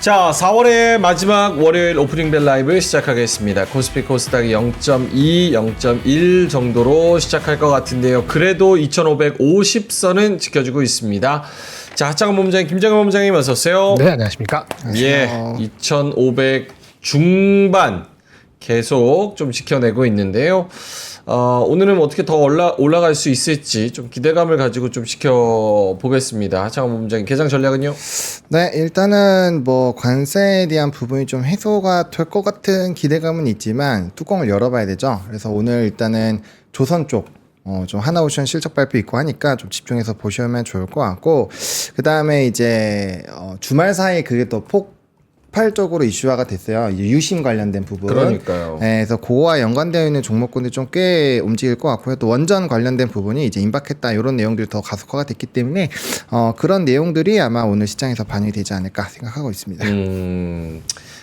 자, 4월의 마지막 월요일 오프닝 벨 라이브 시작하겠습니다. 코스피 코스닥이 0.2, 0.1 정도로 시작할 것 같은데요. 그래도 2550선은 지켜주고 있습니다. 자, 하창원 본부장님, 김정현 본부장님 어서 오세요. 네, 안녕하십니까. 예, 2500 중반 계속 좀 지켜내고 있는데요. 오늘은 어떻게 더 올라갈 수 있을지 좀 기대감을 가지고 좀 지켜보겠습니다. 하창원 본부장님, 개장 전략은요? 네, 일단은 뭐 관세에 대한 부분이 좀 해소가 될 것 같은 기대감은 있지만 뚜껑을 열어봐야 되죠. 그래서 오늘 일단은 조선 쪽 좀 하나오션 실적 발표 있고 하니까 좀 집중해서 보시면 좋을 것 같고, 그 다음에 이제 주말 사이에 그게 또 폭발적으로 이슈화가 됐어요. 이제 유심 관련된 부분. 그러니까요. 네, 그래서 그거와 연관되어 있는 종목군들 좀 꽤 움직일 것 같고요. 또 원전 관련된 부분이 이제 임박했다 이런 내용들이 더 가속화가 됐기 때문에 그런 내용들이 아마 오늘 시장에서 반영이 되지 않을까 생각하고 있습니다.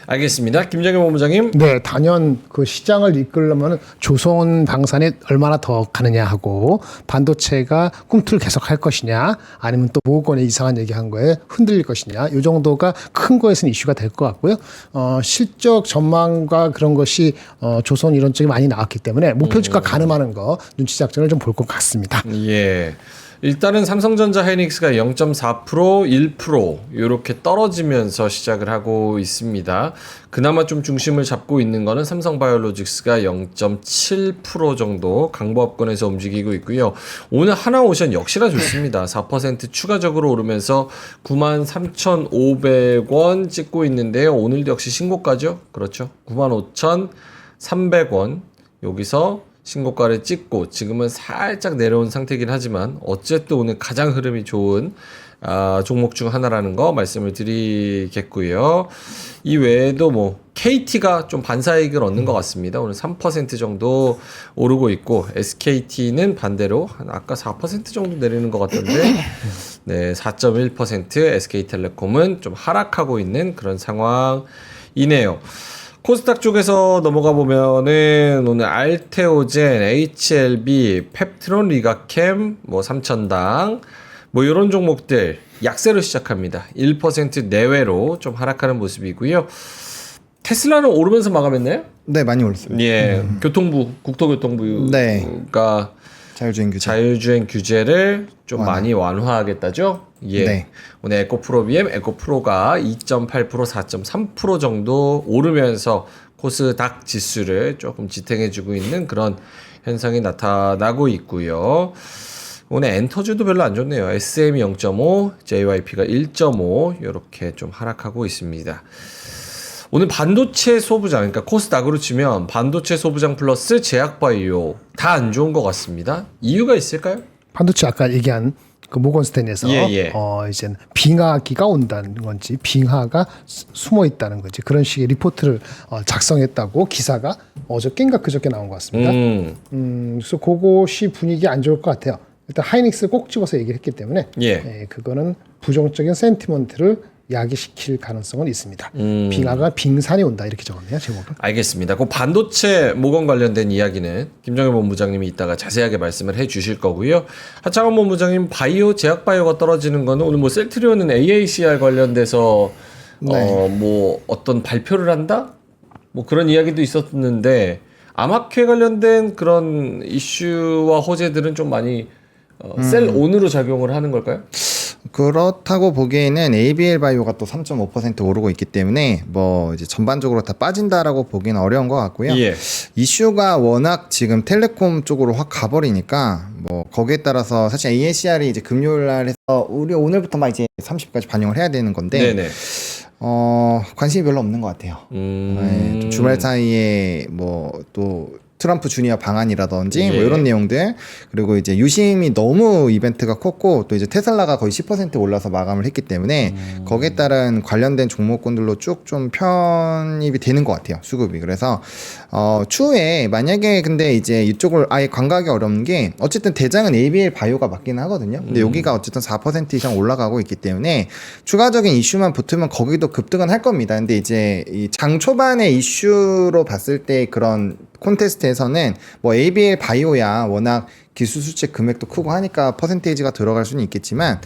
알겠습니다. 김정현 본부장님. 네, 단연 그 시장을 이끌려면 조선 방산에 얼마나 더 가느냐 하고, 반도체가 꿈틀 계속 할 것이냐, 아니면 또 모건에 이상한 얘기한 거에 흔들릴 것이냐, 이 정도가 큰 거에서는 이슈가 될 것 같고요. 실적 전망과 그런 것이 조선 이런 쪽이 많이 나왔기 때문에 목표 주가 가늠하는 거 눈치 작전을 좀 볼 것 같습니다. 예. 일단은 삼성전자 하이닉스가 0.4%, 1% 이렇게 떨어지면서 시작을 하고 있습니다. 그나마 좀 중심을 잡고 있는 거는 삼성바이오로직스가 0.7% 정도 강보합권에서 움직이고 있고요. 오늘 하나오션 역시나 좋습니다. 4% 추가적으로 오르면서 93,500원 찍고 있는데요. 오늘도 역시 신고가죠. 그렇죠. 95,300원 여기서 신고가를 찍고 지금은 살짝 내려온 상태이긴 하지만 어쨌든 오늘 가장 흐름이 좋은 종목 중 하나라는 거 말씀을 드리겠고요. 이 외에도 뭐 KT가 좀 반사이익을 얻는 것 같습니다. 오늘 3% 정도 오르고 있고 SKT는 반대로 아까 4% 정도 내리는 것 같던데 네, 4.1% SK텔레콤은 좀 하락하고 있는 그런 상황이네요. 코스닥 쪽에서 넘어가 보면은 오늘 알테오젠, HLB, 펩트론, 리가캠, 뭐 삼천당 뭐 이런 종목들 약세로 시작합니다. 1% 내외로 좀 하락하는 모습이고요. 테슬라는 오르면서 마감했나요? 네, 많이 올랐습니다. 예, 교통부, 국토교통부가 네. 자율주행 규제를 좀 많이 완화하겠다죠? 예. 네. 오늘 에코프로 BM, 에코프로가 2.8%, 4.3% 정도 오르면서 코스닥 지수를 조금 지탱해주고 있는 그런 현상이 나타나고 있고요. 오늘 엔터주도 별로 안 좋네요. SM이 0.5, JYP가 1.5 이렇게 좀 하락하고 있습니다. 오늘 반도체 소부장, 그러니까 코스닥으로 치면 반도체 소부장 플러스 제약바이오 다 안 좋은 것 같습니다. 이유가 있을까요? 반도체 아까 얘기한 그 모건스탠에서 이제 빙하기가 온다는 건지 빙하가 숨어 있다는 건지 그런 식의 리포트를 작성했다고 기사가 어저께인가 그저께 나온 것 같습니다. 그래서 그것이 분위기 안 좋을 것 같아요. 일단 하이닉스 꼭 집어서 얘기를 했기 때문에 그거는 부정적인 센티먼트를 야기시킬 가능성은 있습니다. 빙하가 빙산이 온다 이렇게 적었네요, 제목은. 알겠습니다. 그 반도체 모건 관련된 이야기는 김정현 본부장님이 이따가 자세하게 말씀을 해주실 거고요. 하창원 본부장님, 바이오, 제약바이오가 떨어지는 거는 오늘 뭐 셀트리온은 AACR 관련돼서 뭐 어떤 발표를 한다? 뭐 그런 이야기도 있었는데 암학회 관련된 그런 이슈와 호재들은 좀 많이 셀온으로 작용을 하는 걸까요? 그렇다고 보기에는 ABL 바이오가 또 3.5% 오르고 있기 때문에 뭐 이제 전반적으로 다 빠진다라고 보기는 어려운 것 같고요. 이슈가 워낙 지금 텔레콤 쪽으로 확 가버리니까 뭐 거기에 따라서 사실 AACR이 이제 금요일 날 해서 우리 오늘부터 막 이제 30까지 반영을 해야 되는 건데 관심이 별로 없는 것 같아요. 네, 좀 주말 사이에 뭐 또 트럼프 주니어 방안이라든지 뭐 이런 내용들, 그리고 이제 유심이 너무 이벤트가 컸고 또 이제 테슬라가 거의 10% 올라서 마감을 했기 때문에 거기에 따른 관련된 종목군들로 쭉 좀 편입이 되는 것 같아요, 수급이. 그래서 추후에 만약에 근데 이제 이쪽을 아예 관가하기 어려운 게 어쨌든 대장은 ABL 바이오가 맞기는 하거든요. 근데 여기가 어쨌든 4% 이상 올라가고 있기 때문에 추가적인 이슈만 붙으면 거기도 급등은 할 겁니다. 근데 이제 이 장 초반에 이슈로 봤을 때 그런 콘테스트에서는 뭐 ABL 바이오야 워낙 기술 수책 금액도 크고 하니까 퍼센테이지가 들어갈 수는 있겠지만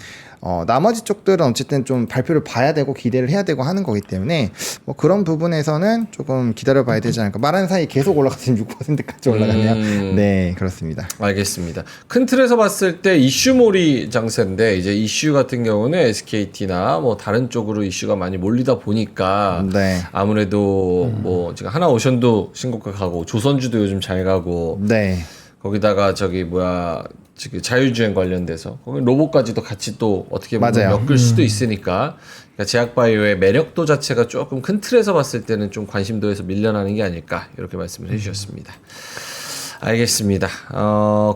나머지 쪽들은 어쨌든 좀 발표를 봐야 되고 기대를 해야 되고 하는 거기 때문에 뭐 그런 부분에서는 조금 기다려봐야 되지 않을까. 말하는 사이 계속 올라갔으면 6%까지 올라가네요. 네, 그렇습니다. 알겠습니다. 큰 틀에서 봤을 때 이슈몰이 장세인데 이제 이슈 같은 경우는 SKT나 뭐 다른 쪽으로 이슈가 많이 몰리다 보니까 네. 아무래도 뭐 지금 하나오션도 신고가 가고 조선주도 요즘 잘 가고 네. 거기다가 저기 뭐야 지금 자율주행 관련돼서 거기 로봇까지도 같이 또 어떻게 보면 맞아요. 엮을 수도 있으니까 그러니까 제약바이오의 매력도 자체가 조금 큰 틀에서 봤을 때는 좀 관심도에서 밀려나는 게 아닐까 이렇게 말씀을 해주셨습니다. 알겠습니다.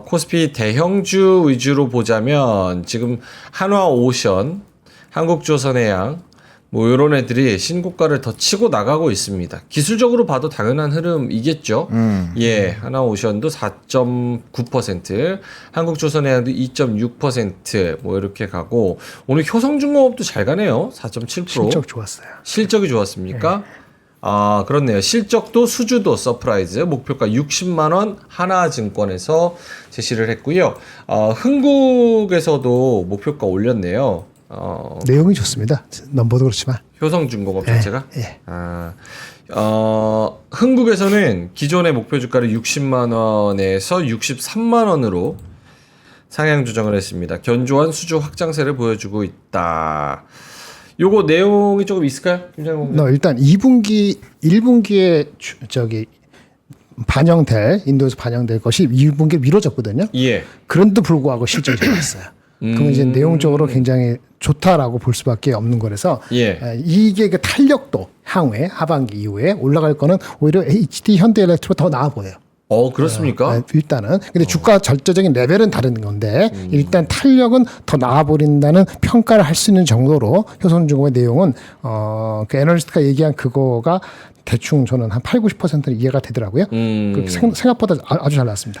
코스피 대형주 위주로 보자면 지금 한화오션, 한국조선해양 뭐 이런 애들이 신고가를 더 치고 나가고 있습니다. 기술적으로 봐도 당연한 흐름이겠죠. 예, 하나오션도 4.9%, 한국조선해양도 2.6%뭐 이렇게 가고 오늘 효성중공업도 잘 가네요. 4.7%. 실적 좋았어요. 실적이 좋았습니까? 아, 그렇네요. 실적도 수주도 서프라이즈 목표가 60만 원 하나증권에서 제시를 했고요. 흥국에서도 목표가 올렸네요. 내용이 좋습니다. 넘버도 그렇지만. 효성중공업 자체가. 예. 흥국에서는 기존의 목표 주가를 60만 원에서 63만 원으로 상향 조정을 했습니다. 견조한 수주 확장세를 보여주고 있다. 요거 내용이 조금 있을까요? 일단 1분기에 저기 인도에서 반영될 것이 2분기에 미뤄졌거든요. 예. 그런데도 불구하고 실적이 좋았어요. 그러면 이제 내용적으로 굉장히 좋다라고 볼 수밖에 없는 거라서 예. 이게 그 탄력도 향후에 하반기 이후에 올라갈 거는 오히려 HD 현대엘렉트로 더 나아 보여요. 그렇습니까? 일단은 근데 주가 절대적인 레벨은 다른 건데 일단 탄력은 더 나아 보인다는 평가를 할 수 있는 정도로 효성중공의 내용은 그 애널리스트가 얘기한 그거가 대충 저는 한 80-90%는 이해가 되더라고요. 생각보다 아주 잘 나왔습니다.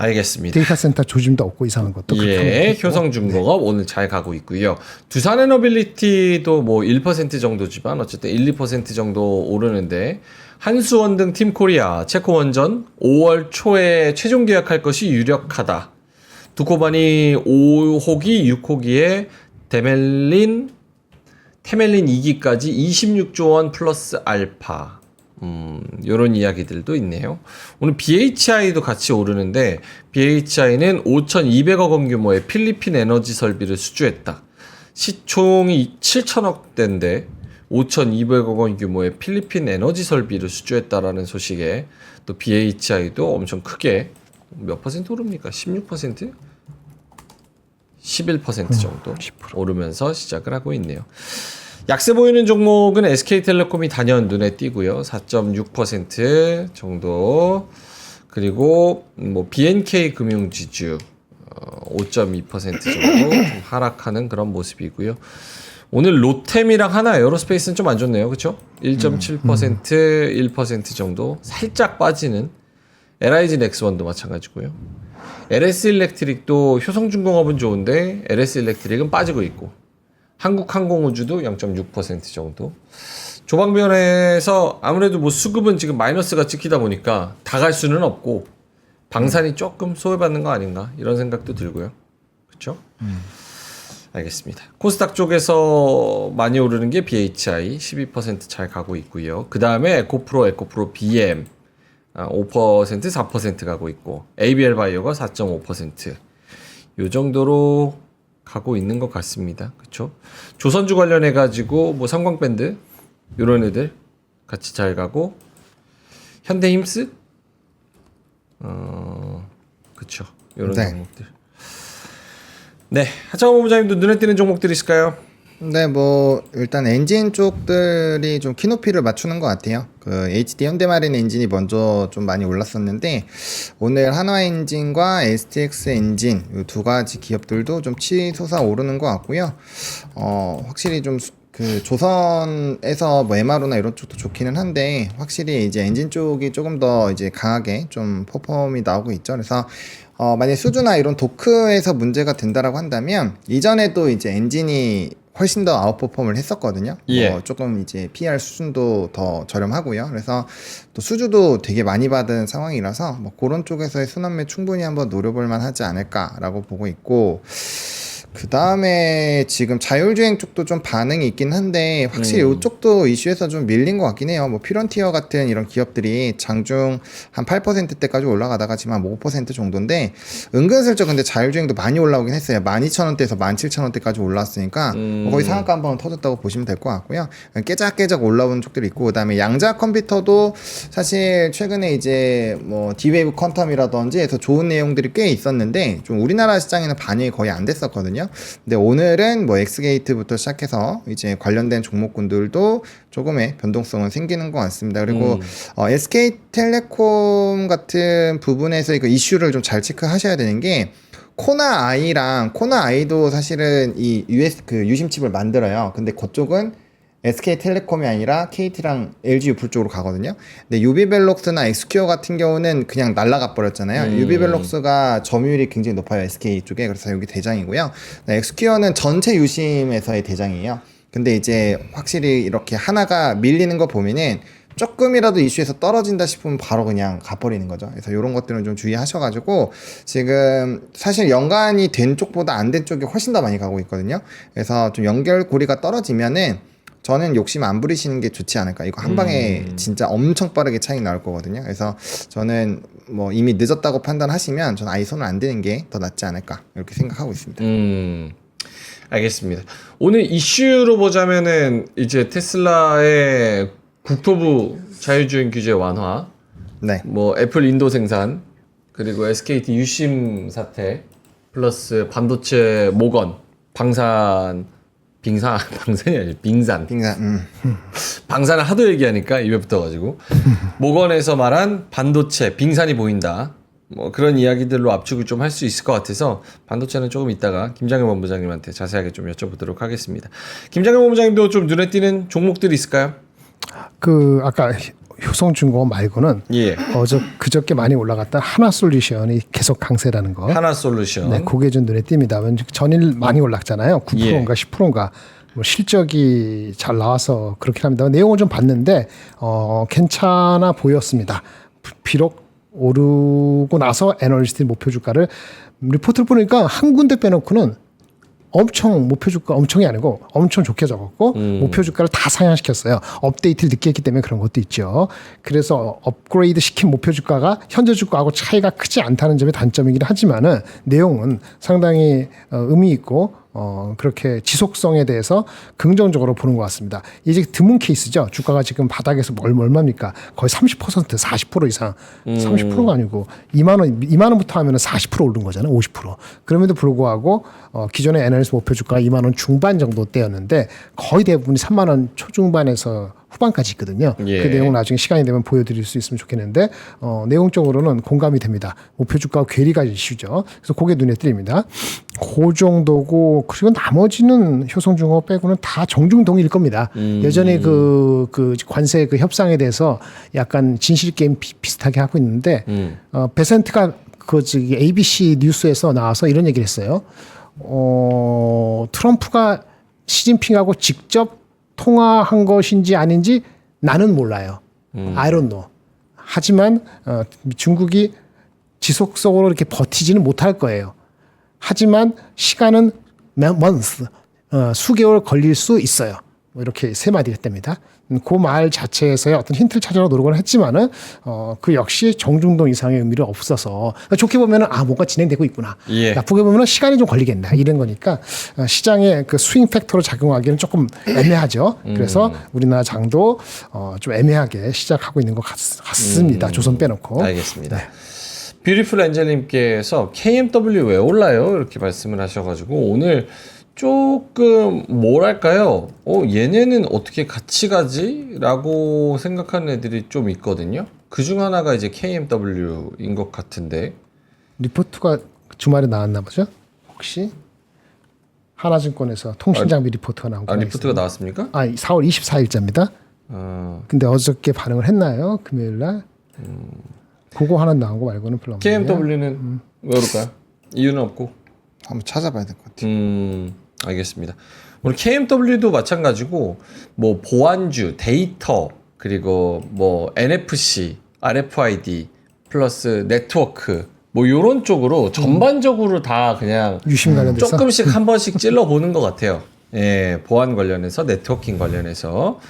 알겠습니다. 데이터 센터 조짐도 없고 이상한 것도. 예, 효성중공업 오늘 잘 가고 있고요. 두산에너빌리티도 뭐 1% 정도지만 어쨌든 1-2% 정도 오르는데 한수원 등 팀코리아, 체코원전 5월 초에 최종 계약할 것이 유력하다. 두코바니 5호기, 6호기에 테멜린 2기까지 26조 원 플러스 알파. 요런 이야기들도 있네요. 오늘 BHI도 같이 오르는데 BHI는 5,200억 원 규모의 필리핀 에너지 설비를 수주했다. 시총이 7천억대인데 5,200억 원 규모의 필리핀 에너지 설비를 수주했다라는 소식에 또 BHI도 엄청 크게 몇 퍼센트 오릅니까? 16%? 11% 정도 10%. 오르면서 시작을 하고 있네요. 약세 보이는 종목은 SK텔레콤이 단연 눈에 띄고요. 4.6% 정도. 그리고 뭐 BNK 금융지주 5.2% 정도 좀 하락하는 그런 모습이고요. 오늘 로템이랑 하나 에어로스페이스는 좀 안 좋네요. 그렇죠? 1.7%, 1% 정도 살짝 빠지는 LIG 넥스원도 마찬가지고요. LS 일렉트릭도 효성중공업은 좋은데 LS 일렉트릭은 빠지고 있고 한국항공우주도 0.6% 정도. 조방변에서 아무래도 뭐 수급은 지금 마이너스가 찍히다 보니까 다 갈 수는 없고 방산이 조금 소외받는 거 아닌가 이런 생각도 들고요. 그렇죠? 알겠습니다. 코스닥 쪽에서 많이 오르는 게 BHI 12% 잘 가고 있고요. 그 다음에 에코프로 BM 5% 4% 가고 있고 ABL 바이오가 4.5% 요 정도로 가고 있는 것 같습니다. 그렇죠? 조선주 관련해 가지고 뭐 삼광밴드 이런 애들 같이 잘 가고 현대힘스 그렇죠. 이런 종목들. 네, 하창호 본부장님도 눈에 띄는 종목들 있을까요? 네, 뭐 일단 엔진 쪽들이 좀 키높이를 맞추는 것 같아요. 그 HD 현대마린 엔진이 먼저 좀 많이 올랐었는데 오늘 한화엔진과 STX 엔진 이 두 가지 기업들도 좀 치솟아 오르는 것 같고요. 확실히 좀 그 조선에서 뭐 MRO나 이런 쪽도 좋기는 한데 확실히 이제 엔진 쪽이 조금 더 이제 강하게 좀 퍼폼이 나오고 있죠. 그래서 만약 수주나 이런 도크에서 문제가 된다라고 한다면 이전에도 이제 엔진이 훨씬 더 아웃퍼폼을 했었거든요. 예. 조금 이제 PR 수준도 더 저렴하고요. 그래서 또 수주도 되게 많이 받은 상황이라서 뭐 그런 쪽에서의 순환매 충분히 한번 노려볼 만하지 않을까라고 보고 있고 그 다음에 지금 자율주행 쪽도 좀 반응이 있긴 한데 확실히 이쪽도 이슈에서 좀 밀린 것 같긴 해요. 뭐 피런티어 같은 이런 기업들이 장중 한 8%대까지 올라가다가 지금 한 5% 정도인데 은근슬쩍 근데 자율주행도 많이 올라오긴 했어요. 12,000원대에서 17,000원대까지 올라왔으니까 거의 상한가 한 번 터졌다고 보시면 될 것 같고요. 깨작깨작 올라오는 쪽들이 있고 그 다음에 양자 컴퓨터도 사실 최근에 이제 뭐 D-Wave 퀀텀이라든지 해서 좋은 내용들이 꽤 있었는데 좀 우리나라 시장에는 반영이 거의 안 됐었거든요. 근데 오늘은 뭐 엑스게이트부터 시작해서 이제 관련된 종목군들도 조금의 변동성은 생기는 것 같습니다. 그리고 SK텔레콤 같은 부분에서 그 이슈를 좀 잘 체크하셔야 되는 게 코나아이도 사실은 이 유심칩을 만들어요. 근데 그쪽은 SK텔레콤이 아니라 KT랑 LG U-POL 쪽으로 가거든요. 근데 유비벨록스나 엑스큐어 같은 경우는 그냥 날아가 버렸잖아요. 유비벨록스가 점유율이 굉장히 높아요. SK 쪽에. 그래서 여기 대장이고요. 엑스큐어는 전체 유심에서의 대장이에요. 근데 이제 확실히 이렇게 하나가 밀리는 거 보면은 조금이라도 이슈에서 떨어진다 싶으면 바로 그냥 가버리는 거죠. 그래서 이런 것들은 좀 주의하셔가지고 지금 사실 연관이 된 쪽보다 안 된 쪽이 훨씬 더 많이 가고 있거든요. 그래서 좀 연결고리가 떨어지면은 저는 욕심 안 부리시는 게 좋지 않을까. 이거 한 방에 진짜 엄청 빠르게 차이 나올 거거든요. 그래서 저는 뭐 이미 늦었다고 판단하시면 저는 아예 손을 안 대는 게 더 낫지 않을까 이렇게 생각하고 있습니다. 알겠습니다. 오늘 이슈로 보자면은 이제 테슬라의 국토부 자율주행 규제 완화, 네. 뭐 애플 인도 생산, 그리고 SKT 유심 사태, 플러스 반도체 모건, 방산이 아니라 빙산. 방산을 하도 얘기하니까 입에 붙어가지고 모건에서 말한 반도체, 빙산이 보인다. 뭐 그런 이야기들로 압축을 좀 할 수 있을 것 같아서 반도체는 조금 이따가 김장현 본부장님한테 자세하게 좀 여쭤보도록 하겠습니다. 김장현 본부장님도 좀 눈에 띄는 종목들이 있을까요? 그 아까 효성중공업 말고는 그저께 많이 올라갔다 하나솔루션이 계속 강세라는 거. 하나솔루션. 네, 그게 좀 눈에 띕니다. 전일 많이 올랐잖아요. 9%인가 10%인가. 뭐 실적이 잘 나와서 그렇긴 합니다. 내용을 좀 봤는데 괜찮아 보였습니다. 비록 오르고 나서 애널리스트 목표 주가를 리포트를 보니까 한 군데 빼놓고는 엄청 목표 주가 엄청이 아니고 엄청 좋게 적었고 목표 주가를 다 상향시켰어요. 업데이트를 늦게 했기 때문에 그런 것도 있죠. 그래서 업그레이드 시킨 목표 주가가 현재 주가하고 차이가 크지 않다는 점이 단점이긴 하지만은 내용은 상당히 의미 있고 그렇게 지속성에 대해서 긍정적으로 보는 것 같습니다. 이제 드문 케이스죠. 주가가 지금 바닥에서 얼마입니까? 거의 30%, 40% 이상. 30%가 아니고 2만 원부터 하면은 40% 오른 거잖아요. 50%. 그럼에도 불구하고 기존의 애널리스트 목표 주가가 2만 원 중반 정도대였는데 거의 대부분이 3만 원 초중반에서 후반까지 있거든요. 그 내용을 나중에 시간이 되면 보여드릴 수 있으면 좋겠는데 내용적으로는 공감이 됩니다. 목표 주가와 괴리가 이슈죠. 그래서 그게 눈에 띄입니다. 그 정도고 그리고 나머지는 효성중공업 빼고는 다 정중동일 겁니다. 여전히 그 관세 그 협상에 대해서 약간 진실 게임 비슷하게 하고 있는데 베센트가 ABC 뉴스에서 나와서 이런 얘기를 했어요. 트럼프가 시진핑하고 직접 통화한 것인지 아닌지 나는 몰라요. I don't know. 하지만 중국이 지속적으로 이렇게 버티지는 못할 거예요. 하지만 시간은 months, 수개월 걸릴 수 있어요. 뭐 이렇게 세 마디 했답니다. 그 말 자체에서의 어떤 힌트를 찾으려고 노력을 했지만은 그 역시 정중동 이상의 의미는 없어서 좋게 보면은 뭔가 진행되고 있구나. 나쁘게 보면은 시간이 좀 걸리겠나 이런 거니까 시장의 그 스윙 팩터로 작용하기는 조금 애매하죠. 그래서 우리나라 장도 좀 애매하게 시작하고 있는 것 같습니다. 조선 빼놓고. 알겠습니다. 네. 뷰티풀 엔젤님께서 KMW 왜 올라요? 이렇게 말씀을 하셔가지고 오늘 조금 뭐랄까요? 얘네는 어떻게 같이 가지? 라고 생각하는 애들이 좀 있거든요. 그중 하나가 이제 KMW인 것 같은데 리포트가 주말에 나왔나 보죠? 혹시? 하나증권에서 통신장비 리포트가 나온 거 리포트가 나왔습니까? 4월 24일자입니다. 근데 어저께 반응을 했나요? 금요일날? 그거 하나 나온 거 말고는 별로 없네요. KMW는 왜 그럴까요? 이유는 없고 한번 찾아봐야 될 것 같아요. 알겠습니다. 오늘 KMW도 마찬가지고 뭐 보안주, 데이터 그리고 뭐 NFC, RFID 플러스 네트워크 뭐 요런 쪽으로 전반적으로 다 그냥 유심 관련돼서 조금씩 한 번씩 찔러 보는 것 같아요. 예, 보안 관련해서 네트워킹 관련해서.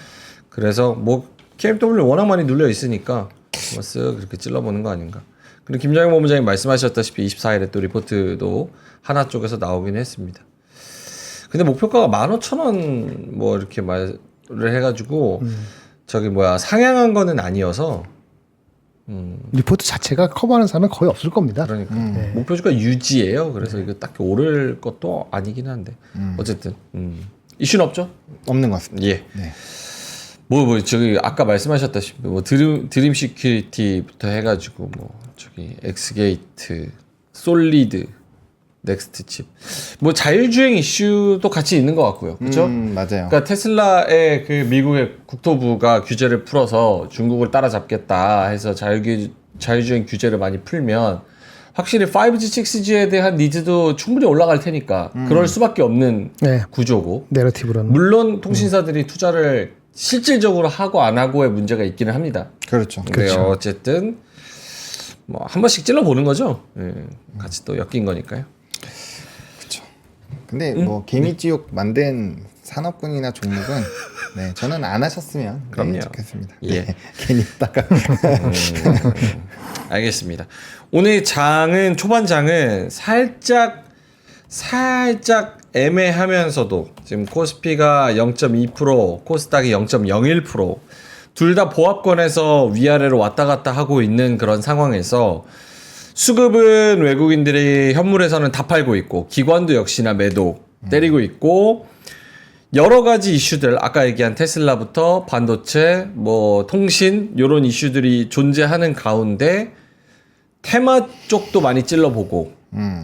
그래서 뭐 KMW 워낙 많이 눌려 있으니까 뭐 쓱 그렇게 찔러 보는 거 아닌가. 그리고 김장현 본부장님 말씀하셨다시피 24일에 또 리포트도 하나 쪽에서 나오긴 했습니다. 근데 목표가가 15,000원 뭐 이렇게 말을 해가지고 저기 뭐야 상향한 거는 아니어서 리포트 자체가 커버하는 사람은 거의 없을 겁니다. 그러니까 목표주가 유지예요. 그래서 이거 딱히 오를 것도 아니긴 한데 어쨌든 이슈는 없죠? 없는 것 같습니다. 예. 네. 뭐 저기 아까 말씀하셨다시피 뭐 드림 시큐리티부터 해가지고 뭐 저기 엑스게이트, 솔리드, 넥스트 칩, 뭐 자율주행 이슈도 같이 있는 것 같고요, 그렇죠? 맞아요. 그러니까 테슬라의 그 미국의 국토부가 규제를 풀어서 중국을 따라잡겠다 해서 자율주행 규제를 많이 풀면 확실히 5G, 6G에 대한 니즈도 충분히 올라갈 테니까 그럴 수밖에 없는 네. 구조고. 내러티브로는 물론 통신사들이 투자를 실질적으로 하고 안 하고의 문제가 있기는 합니다. 그렇죠. 근데 어쨌든 뭐 한 번씩 찔러 보는 거죠. 예, 같이 또 엮인 거니까요. 그렇죠. 근데 뭐 개미지옥 만든 산업군이나 종목은 네, 저는 안 하셨으면 그럼요. 좋겠습니다. 예. 네, 괜히 있다가 알겠습니다. 오늘 장은 초반 장은 살짝 애매하면서도 지금 코스피가 0.2%, 코스닥이 0.01%, 둘 다 보합권에서 위아래로 왔다 갔다 하고 있는 그런 상황에서 수급은 외국인들이 현물에서는 다 팔고 있고 기관도 역시나 매도 때리고 있고 여러 가지 이슈들 아까 얘기한 테슬라부터 반도체 뭐 통신 요런 이슈들이 존재하는 가운데 테마 쪽도 많이 찔러보고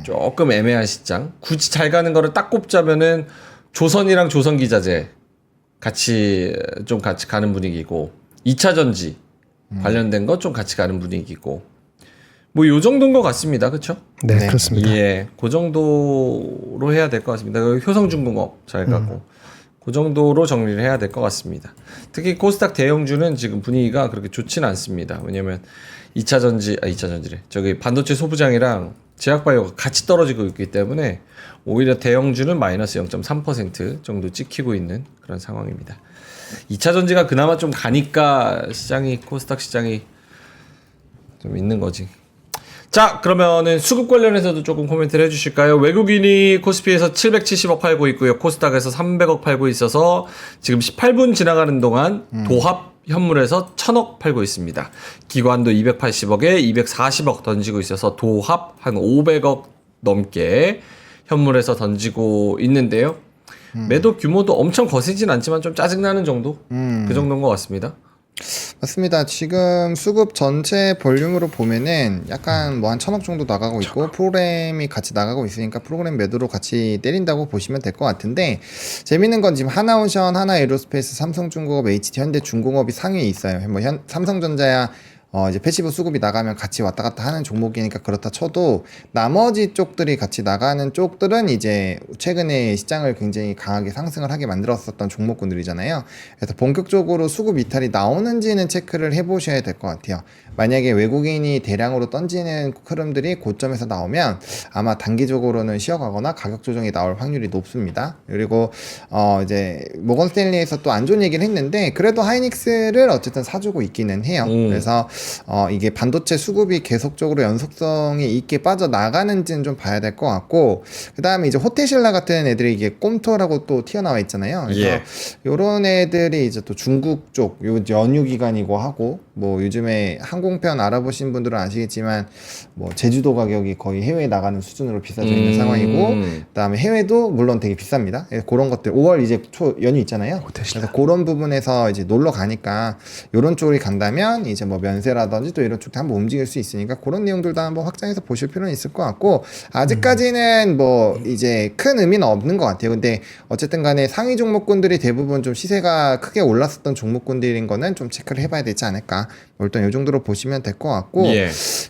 조금 애매한 시장. 굳이 잘 가는 거를 딱 꼽자면은 조선이랑 조선기자재 같이 가는 분위기고 2차 전지 관련된 거 좀 같이 가는 분위기고 뭐 요 정도인 것 같습니다. 그렇죠? 네, 네. 그렇습니다. 예, 그 정도로 해야 될 것 같습니다. 효성중공업 잘 가고 그 정도로 정리를 해야 될 것 같습니다. 특히 코스닥 대형주는 지금 분위기가 그렇게 좋지는 않습니다. 왜냐면 2차 전지래. 저기 반도체 소부장이랑 제약바이오가 같이 떨어지고 있기 때문에 오히려 대형주는 마이너스 0.3% 정도 찍히고 있는 그런 상황입니다. 2차 전지가 그나마 좀 가니까 코스닥 시장이 좀 있는 거지. 자, 그러면은 수급 관련해서도 조금 코멘트를 해주실까요? 외국인이 코스피에서 770억 팔고 있고요. 코스닥에서 300억 팔고 있어서 지금 18분 지나가는 동안 도합 현물에서 1000억 팔고 있습니다. 기관도 280억에 240억 던지고 있어서 도합 한 500억 넘게 현물에서 던지고 있는데요. 매도 규모도 엄청 거세진 않지만 좀 짜증나는 정도? 그 정도인 것 같습니다. 맞습니다. 지금 수급 전체 볼륨으로 보면은 약간 뭐 한 1000억 정도 나가고 있고 프로그램이 같이 나가고 있으니까 프로그램 매도로 같이 때린다고 보시면 될 것 같은데 재밌는 건 지금 하나오션, 하나에로스페이스, 삼성중공업, HT, 현대중공업이 상위에 있어요. 뭐 삼성전자야 이제 패시브 수급이 나가면 같이 왔다 갔다 하는 종목이니까 그렇다 쳐도 나머지 쪽들이 같이 나가는 쪽들은 이제 최근에 시장을 굉장히 강하게 상승을 하게 만들었었던 종목군들이잖아요. 그래서 본격적으로 수급 이탈이 나오는지는 체크를 해보셔야 될 것 같아요. 만약에 외국인이 대량으로 던지는 흐름들이 고점에서 나오면 아마 단기적으로는 쉬어가거나 가격 조정이 나올 확률이 높습니다. 그리고 이제 모건 스탠리에서 또 안 좋은 얘기를 했는데 그래도 하이닉스를 어쨌든 사주고 있기는 해요. 그래서 이게 반도체 수급이 계속적으로 연속성이 있게 빠져나가는지는 좀 봐야 될 것 같고 그 다음에 이제 호텔신라 같은 애들이 이게 꼼토라고 또 튀어나와 있잖아요. 그래서 요런 애들이 이제 또 중국 쪽 요 연휴 기간이고 하고 뭐 요즘에 항공편 알아보신 분들은 아시겠지만 뭐 제주도 가격이 거의 해외에 나가는 수준으로 비싸져 있는 상황이고 그다음에 해외도 물론 되게 비쌉니다. 그런 것들 5월 이제 초 연휴 있잖아요. 그래서 그런 부분에서 이제 놀러 가니까 요런 쪽이 간다면 이제 뭐 면세라든지 또 이런 쪽도 한번 움직일 수 있으니까 그런 내용들도 한번 확장해서 보실 필요는 있을 것 같고 아직까지는 뭐 이제 큰 의미는 없는 것 같아요. 근데 어쨌든 간에 상위 종목군들이 대부분 좀 시세가 크게 올랐었던 종목군들인 거는 좀 체크를 해봐야 되지 않을까. 일단 이 정도로 보시면 될 것 같고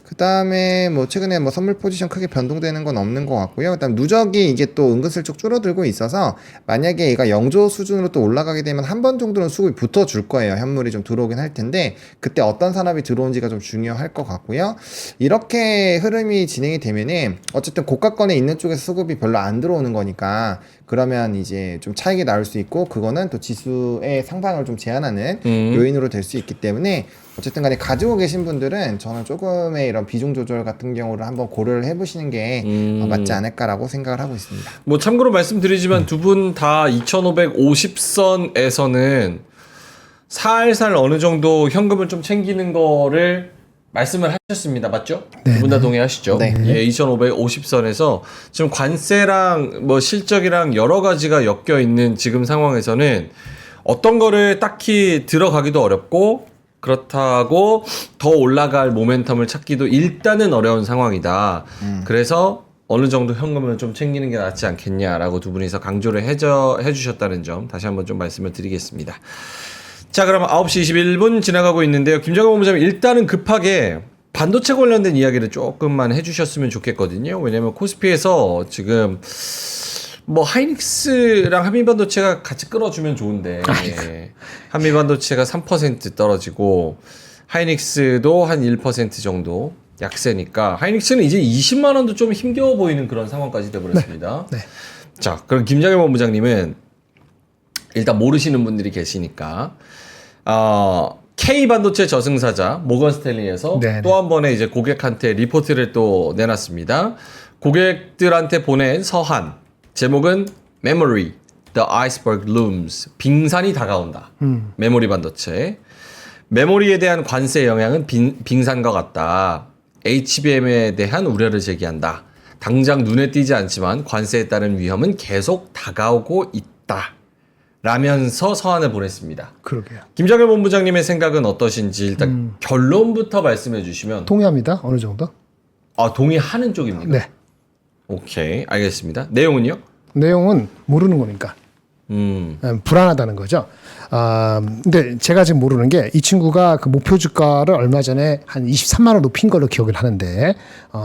그 다음에 뭐 최근에 뭐 선물 포지션 크게 변동되는 건 없는 것 같고요. 그다음 누적이 이게 또 은근슬쩍 줄어들고 있어서 만약에 얘가 영조 수준으로 또 올라가게 되면 한 번 정도는 수급이 붙어줄 거예요. 현물이 좀 들어오긴 할 텐데 그때 어떤 산업이 들어온지가 좀 중요할 것 같고요. 이렇게 흐름이 진행이 되면은 어쨌든 고가권에 있는 쪽에서 수급이 별로 안 들어오는 거니까 그러면 이제 좀 차익이 나올 수 있고 그거는 또 지수의 상방을 좀 제한하는 요인으로 될 수 있기 때문에 어쨌든 간에 가지고 계신 분들은 저는 조금의 이런 비중 조절 같은 경우를 한번 고려를 해보시는 게 맞지 않을까라고 생각을 하고 있습니다. 뭐 참고로 말씀드리지만 두 분 다 2550선에서는 살살 어느 정도 현금을 좀 챙기는 거를 말씀을 하셨습니다. 맞죠? 두 분 다 동의하시죠? 네. 예, 2550선에서 지금 관세랑 뭐 실적이랑 여러 가지가 엮여 있는 지금 상황에서는 어떤 거를 딱히 들어가기도 어렵고 그렇다고 더 올라갈 모멘텀을 찾기도 일단은 어려운 상황이다. 그래서 어느 정도 현금을 좀 챙기는 게 낫지 않겠냐라고 두 분이서 강조를 해주셨다는 점 다시 한번 좀 말씀을 드리겠습니다. 자, 그럼 9시 21분 지나가고 있는데요. 김정은 본부장님 일단은 급하게 반도체 관련된 이야기를 조금만 해주셨으면 좋겠거든요. 왜냐면 코스피에서 지금 뭐 하이닉스랑 한미반도체가 같이 끌어주면 좋은데 한미반도체가 3% 떨어지고 하이닉스도 한 1% 정도 약세니까 하이닉스는 이제 20만 원도 좀 힘겨워 보이는 그런 상황까지 돼버렸습니다. 네. 자, 그럼 김정일 본부장님은 일단 모르시는 분들이 계시니까 K 반도체 저승사자 모건 스탠리에서 또 한 번의 이제 고객한테 리포트를 또 내놨습니다. 고객들한테 보낸 서한 제목은 Memory, The Iceberg Looms. 빙산이 다가온다. 메모리 반도체. 메모리에 대한 관세 영향은 빙산과 같다. HBM에 대한 우려를 제기한다. 당장 눈에 띄지 않지만 관세에 따른 위험은 계속 다가오고 있다. 라면서 서한을 보냈습니다. 그러게요. 김정일 본부장님의 생각은 어떠신지 일단 결론부터 말씀해 주시면. 동의합니다. 어느 정도? 동의하는 쪽입니까? 네. 오케이, 알겠습니다. 내용은요? 내용은 모르는 거니까. 불안하다는 거죠. 근데 제가 지금 모르는 게 이 친구가 그 목표 주가를 얼마 전에 한 23만 원 높인 걸로 기억을 하는데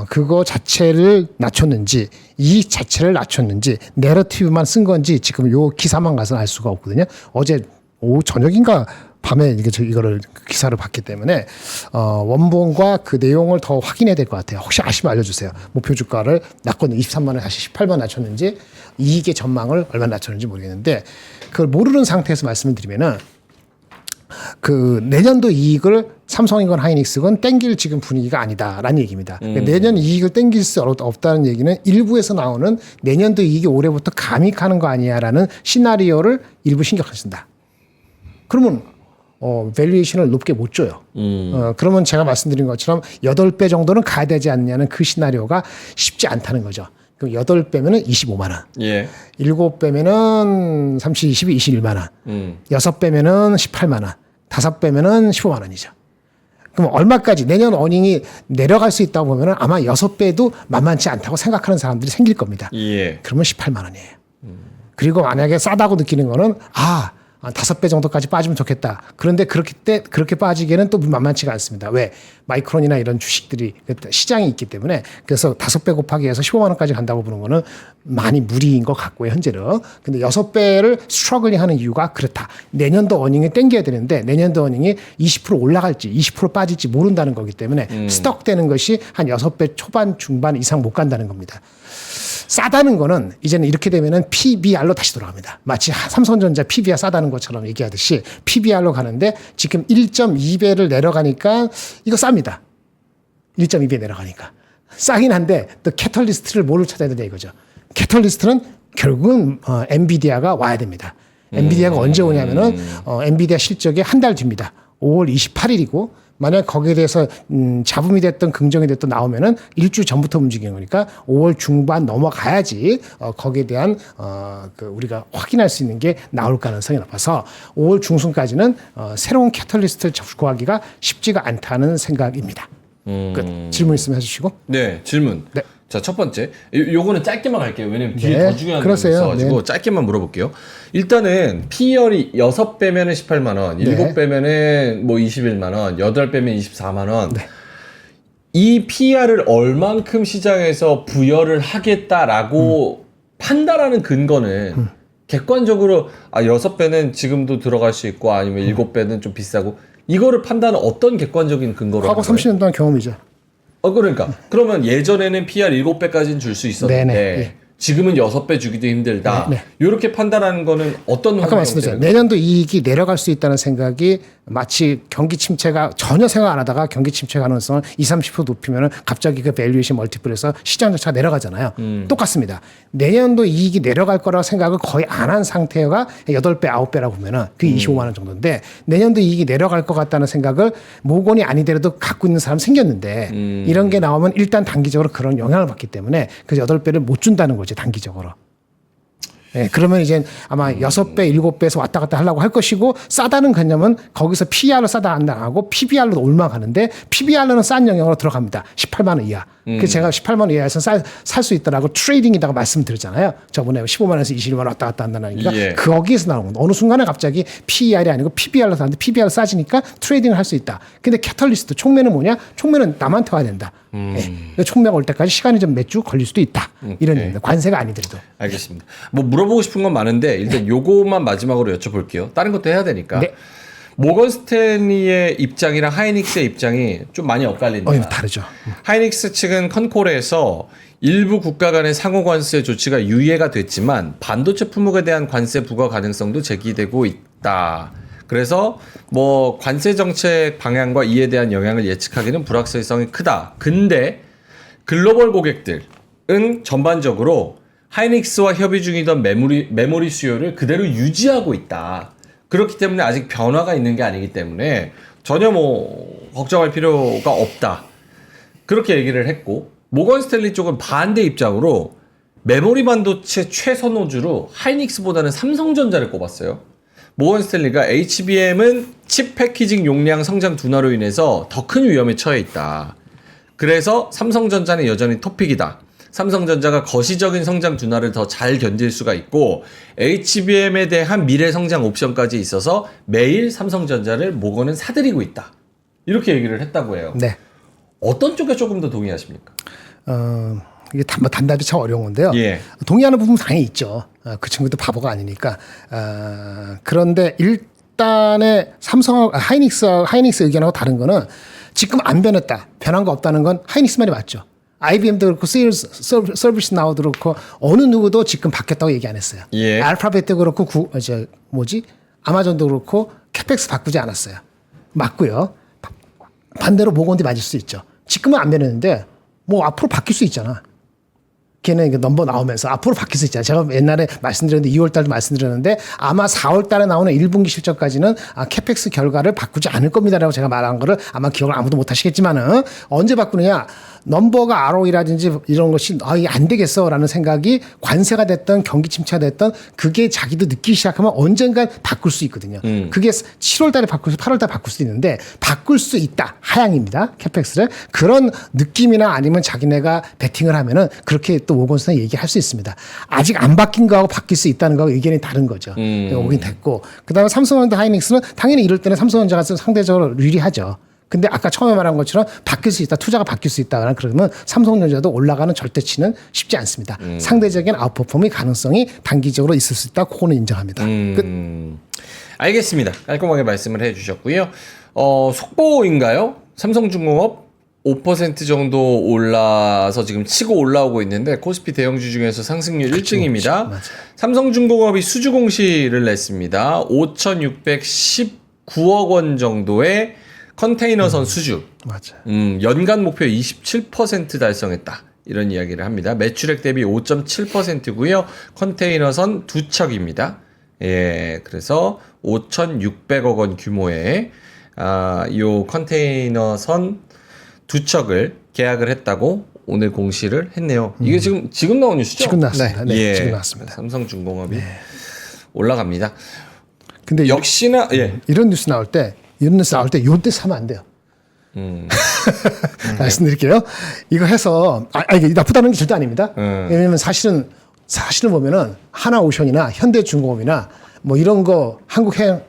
그거 자체를 낮췄는지 이익 자체를 낮췄는지 내러티브만 쓴 건지 지금 요 기사만 가서는 알 수가 없거든요. 어제 오후 저녁인가 밤에 이거를 기사를 봤기 때문에 원본과 그 내용을 더 확인해야 될 것 같아요. 혹시 아시면 알려주세요. 목표 주가를 낮거든요. 23만 원 다시 18만 낮췄는지 이익의 전망을 얼마나 낮췄는지 모르겠는데 그걸 모르는 상태에서 말씀을 드리면은 그 내년도 이익을 삼성이건 하이닉스건 땡길 지금 분위기가 아니다라는 얘기입니다. 그러니까 내년 이익을 땡길 수 없다는 얘기는 일부에서 나오는 내년도 이익이 올해부터 감익하는 거 아니야라는 시나리오를 일부 신경하신다. 그러면 밸류에이션을 높게 못 줘요. 그러면 제가 말씀드린 것처럼 8배 정도는 가야 되지 않느냐는 그 시나리오가 쉽지 않다는 거죠. 그럼 8배면은 25만 원. 예. 7배면은 30, 20, 21만 원. 6배면은 18만 원. 5배면은 15만 원이죠. 그럼 얼마까지 내년 어닝이 내려갈 수 있다고 보면은 아마 6배도 만만치 않다고 생각하는 사람들이 생길 겁니다. 예. 그러면 18만 원이에요. 그리고 만약에 싸다고 느끼는 거는 5배 정도까지 빠지면 좋겠다. 그런데 그렇게 빠지기에는 또 만만치가 않습니다. 왜? 마이크론이나 이런 주식들이 시장이 있기 때문에 그래서 5배 곱하기 해서 15만 원까지 간다고 보는 거는 많이 무리인 것 같고요, 현재는. 근데 6배를 스트러글링 하는 이유가 그렇다. 내년도 어닝이 땡겨야 되는데 내년도 어닝이 20% 올라갈지 20% 빠질지 모른다는 거기 때문에 스톡되는 것이 한 6배 초반, 중반 이상 못 간다는 겁니다. 싸다는 거는 이제는 이렇게 되면은 PBR로 다시 돌아갑니다. 마치 삼성전자 PBR 싸다는 것처럼 얘기하듯이 PBR로 가는데 지금 1.2배를 내려가니까 이거 쌉니다. 1.2배 내려가니까. 싸긴 한데 또 캐털리스트를 뭐를 찾아야 되냐 이거죠. 캐털리스트는 결국은 엔비디아가 와야 됩니다. 엔비디아가 언제 오냐면은 엔비디아 실적이 한 달 뒤입니다. 5월 28일이고 만약 거기에 대해서 잡음이 됐든 긍정이 됐든 나오면은 일주 전부터 움직이는 거니까 5월 중반 넘어가야지 거기에 대한 우리가 확인할 수 있는 게 나올 가능성이 높아서 5월 중순까지는 새로운 캐털리스트를 구하기가 쉽지가 않다는 생각입니다. 끝. 질문 있으면 해주시고. 네, 질문. 네. 자, 첫 번째. 요거는 짧게만 갈게요. 왜냐면 뒤에 네, 더 중요한 게 그러세요. 있어가지고 네. 짧게만 물어볼게요. 일단은 P열이 6배면은 18만 원, 7배면은 뭐 21만 원, 8배면 24만 원. 네. 이 PR을 얼만큼 시장에서 부여를 하겠다라고 판단하는 근거는 객관적으로 6배는 지금도 들어갈 수 있고 아니면 7배는 좀 비싸고 이거를 판단은 어떤 객관적인 근거로 과거 하는 거예요? 30년 동안 경험이죠. 그러니까 그러면 예전에는 PR 7배까지는 줄 수 있었는데 네네. 예. 지금은 6배 주기도 힘들다. 네. 이렇게 판단하는 거는 어떤 아까 말씀드렸잖아요. 내년도 이익이 내려갈 수 있다는 생각이 마치 경기 침체가 전혀 생각 안 하다가 경기 침체 가능성을 20-30% 높이면 갑자기 그 밸류에이션 멀티플에서 시장 자체가 내려가잖아요. 똑같습니다. 내년도 이익이 내려갈 거라고 생각을 거의 안 한 상태가 8배, 9배라고 보면은 그게 25만 원 정도인데 내년도 이익이 내려갈 것 같다는 생각을 모건이 아니더라도 갖고 있는 사람 생겼는데 이런 게 나오면 일단 단기적으로 그런 영향을 받기 때문에 그 8배를 못 준다는 거죠. 단기적으로. 예, 그러면 이제 아마 6배, 7배에서 왔다 갔다 하려고 할 것이고 싸다는 개념은 거기서 PER로 싸다 안 나가고 PBR로 올라가는데 PBR로는 싼 영역으로 들어갑니다. 18만 원 이하. 그래서 제가 18만 원 이하에서 살 수 있다라고 트레이딩이다가 말씀드렸잖아요. 저번에 15만 원에서 21만 원 왔다 갔다 한다니까 예. 거기에서 나오는 겁니다. 어느 순간에 갑자기 PER이 아니고 PBR로 사는데 PBR로 싸지니까 트레이딩을 할 수 있다. 근데 캐털리스트 총매는 뭐냐? 총매는 남한테 와야 된다. 예. 총매가 올 때까지 시간이 좀 몇 주 걸릴 수도 있다. 이런 얘기입니다. 관세가 아니더라도. 알겠습니다. 뭐 물어보고 싶은 건 많은데 일단 요거만 마지막으로 여쭤볼게요. 다른 것도 해야 되니까. 네. 모건 스탠리의 입장이랑 하이닉스의 입장이 좀 많이 엇갈린다. 다르죠. 하이닉스 측은 컨콜에서 일부 국가 간의 상호 관세 조치가 유예가 됐지만 반도체 품목에 대한 관세 부과 가능성도 제기되고 있다. 그래서 뭐 관세 정책 방향과 이에 대한 영향을 예측하기는 불확실성이 크다. 근데 글로벌 고객들은 전반적으로 하이닉스와 협의 중이던 메모리 수요를 그대로 유지하고 있다. 그렇기 때문에 아직 변화가 있는 게 아니기 때문에 전혀 뭐 걱정할 필요가 없다. 그렇게 얘기를 했고 모건 스탠리 쪽은 반대 입장으로 메모리 반도체 최선호주로 하이닉스보다는 삼성전자를 꼽았어요. 모건 스탠리가 HBM은 칩 패키징 용량 성장 둔화로 인해서 더 큰 위험에 처해 있다. 그래서 삼성전자는 여전히 토픽이다. 삼성전자가 거시적인 성장 둔화를 더 잘 견딜 수가 있고 HBM에 대한 미래 성장 옵션까지 있어서 매일 삼성전자를 모건은 사들이고 있다. 이렇게 얘기를 했다고 해요. 네. 어떤 쪽에 조금 더 동의하십니까? 이게 단답이 참 어려운 건데요. 예. 동의하는 부분 당연히 있죠. 그 친구도 바보가 아니니까. 그런데 일단의 하이닉스 의견하고 다른 거는 지금 안 변했다. 변한 거 없다는 건 하이닉스 말이 맞죠. IBM도 그렇고 서비스 나우도 그렇고 어느 누구도 지금 바뀌었다고 얘기 안 했어요. 예. 알파벳도 그렇고 아마존도 그렇고 캐펙스 바꾸지 않았어요. 맞고요. 반대로 모건도 맞을 수 있죠. 지금은 안 변했는데 뭐 앞으로 바뀔 수 있잖아. 걔는 넘버 나오면서 앞으로 바뀔 수 있잖아요. 제가 옛날에 말씀드렸는데 2월 달도 말씀드렸는데 아마 4월 달에 나오는 1분기 실적까지는 캐펙스 결과를 바꾸지 않을 겁니다라고 제가 말한 거를 아마 기억을 아무도 못 하시겠지만은 언제 바꾸느냐? 넘버가 ROE라든지 이런 것이 이게 안 되겠어라는 생각이 관세가 됐던 경기 침체가 됐던 그게 자기도 느끼기 시작하면 언젠간 바꿀 수 있거든요. 그게 7월 달에 바꿀 수 8월 달에 바꿀 수도 있는데 바꿀 수 있다. 하향입니다. 캐펙스를. 그런 느낌이나 아니면 자기네가 베팅을 하면은 그렇게 또 모건스탄 얘기할 수 있습니다. 아직 안 바뀐 거하고 바뀔 수 있다는 거하고 의견이 다른 거죠. 오긴 됐고. 그다음에 삼성전자 하이닉스는 당연히 이럴 때는 삼성전자가 상대적으로 유리하죠. 근데 아까 처음에 말한 것처럼 바뀔 수 있다. 투자가 바뀔 수 있다. 그러면 삼성전자도 올라가는 절대치는 쉽지 않습니다. 상대적인 아웃퍼폼의 가능성이 단기적으로 있을 수 있다. 그거는 인정합니다. 알겠습니다. 깔끔하게 말씀을 해주셨고요. 속보인가요? 삼성중공업 5% 정도 올라서 지금 치고 올라오고 있는데 코스피 대형주 중에서 상승률 1등입니다. 맞아요. 삼성중공업이 수주 공시를 냈습니다. 5,619억 원 정도의 컨테이너선 수주. 맞아요. 연간 목표 27% 달성했다. 이런 이야기를 합니다. 매출액 대비 5.7%고요. 컨테이너선 두 척입니다. 예, 그래서 5,600억 원 규모의 요 컨테이너선 두 척을 계약을 했다고 오늘 공시를 했네요. 이게 지금 나온 뉴스죠? 지금 나왔습니다. 네, 예, 지금 나왔습니다. 삼성중공업이 올라갑니다. 근데 역시나 이런 뉴스 나올 때 요때 사면 안 돼요. 말씀드릴게요. 이거 해서 이게 나쁘다는 게 절대 아닙니다. 왜냐면 사실은 보면은 하나오션이나 현대중공업이나 뭐 이런 거 한국해양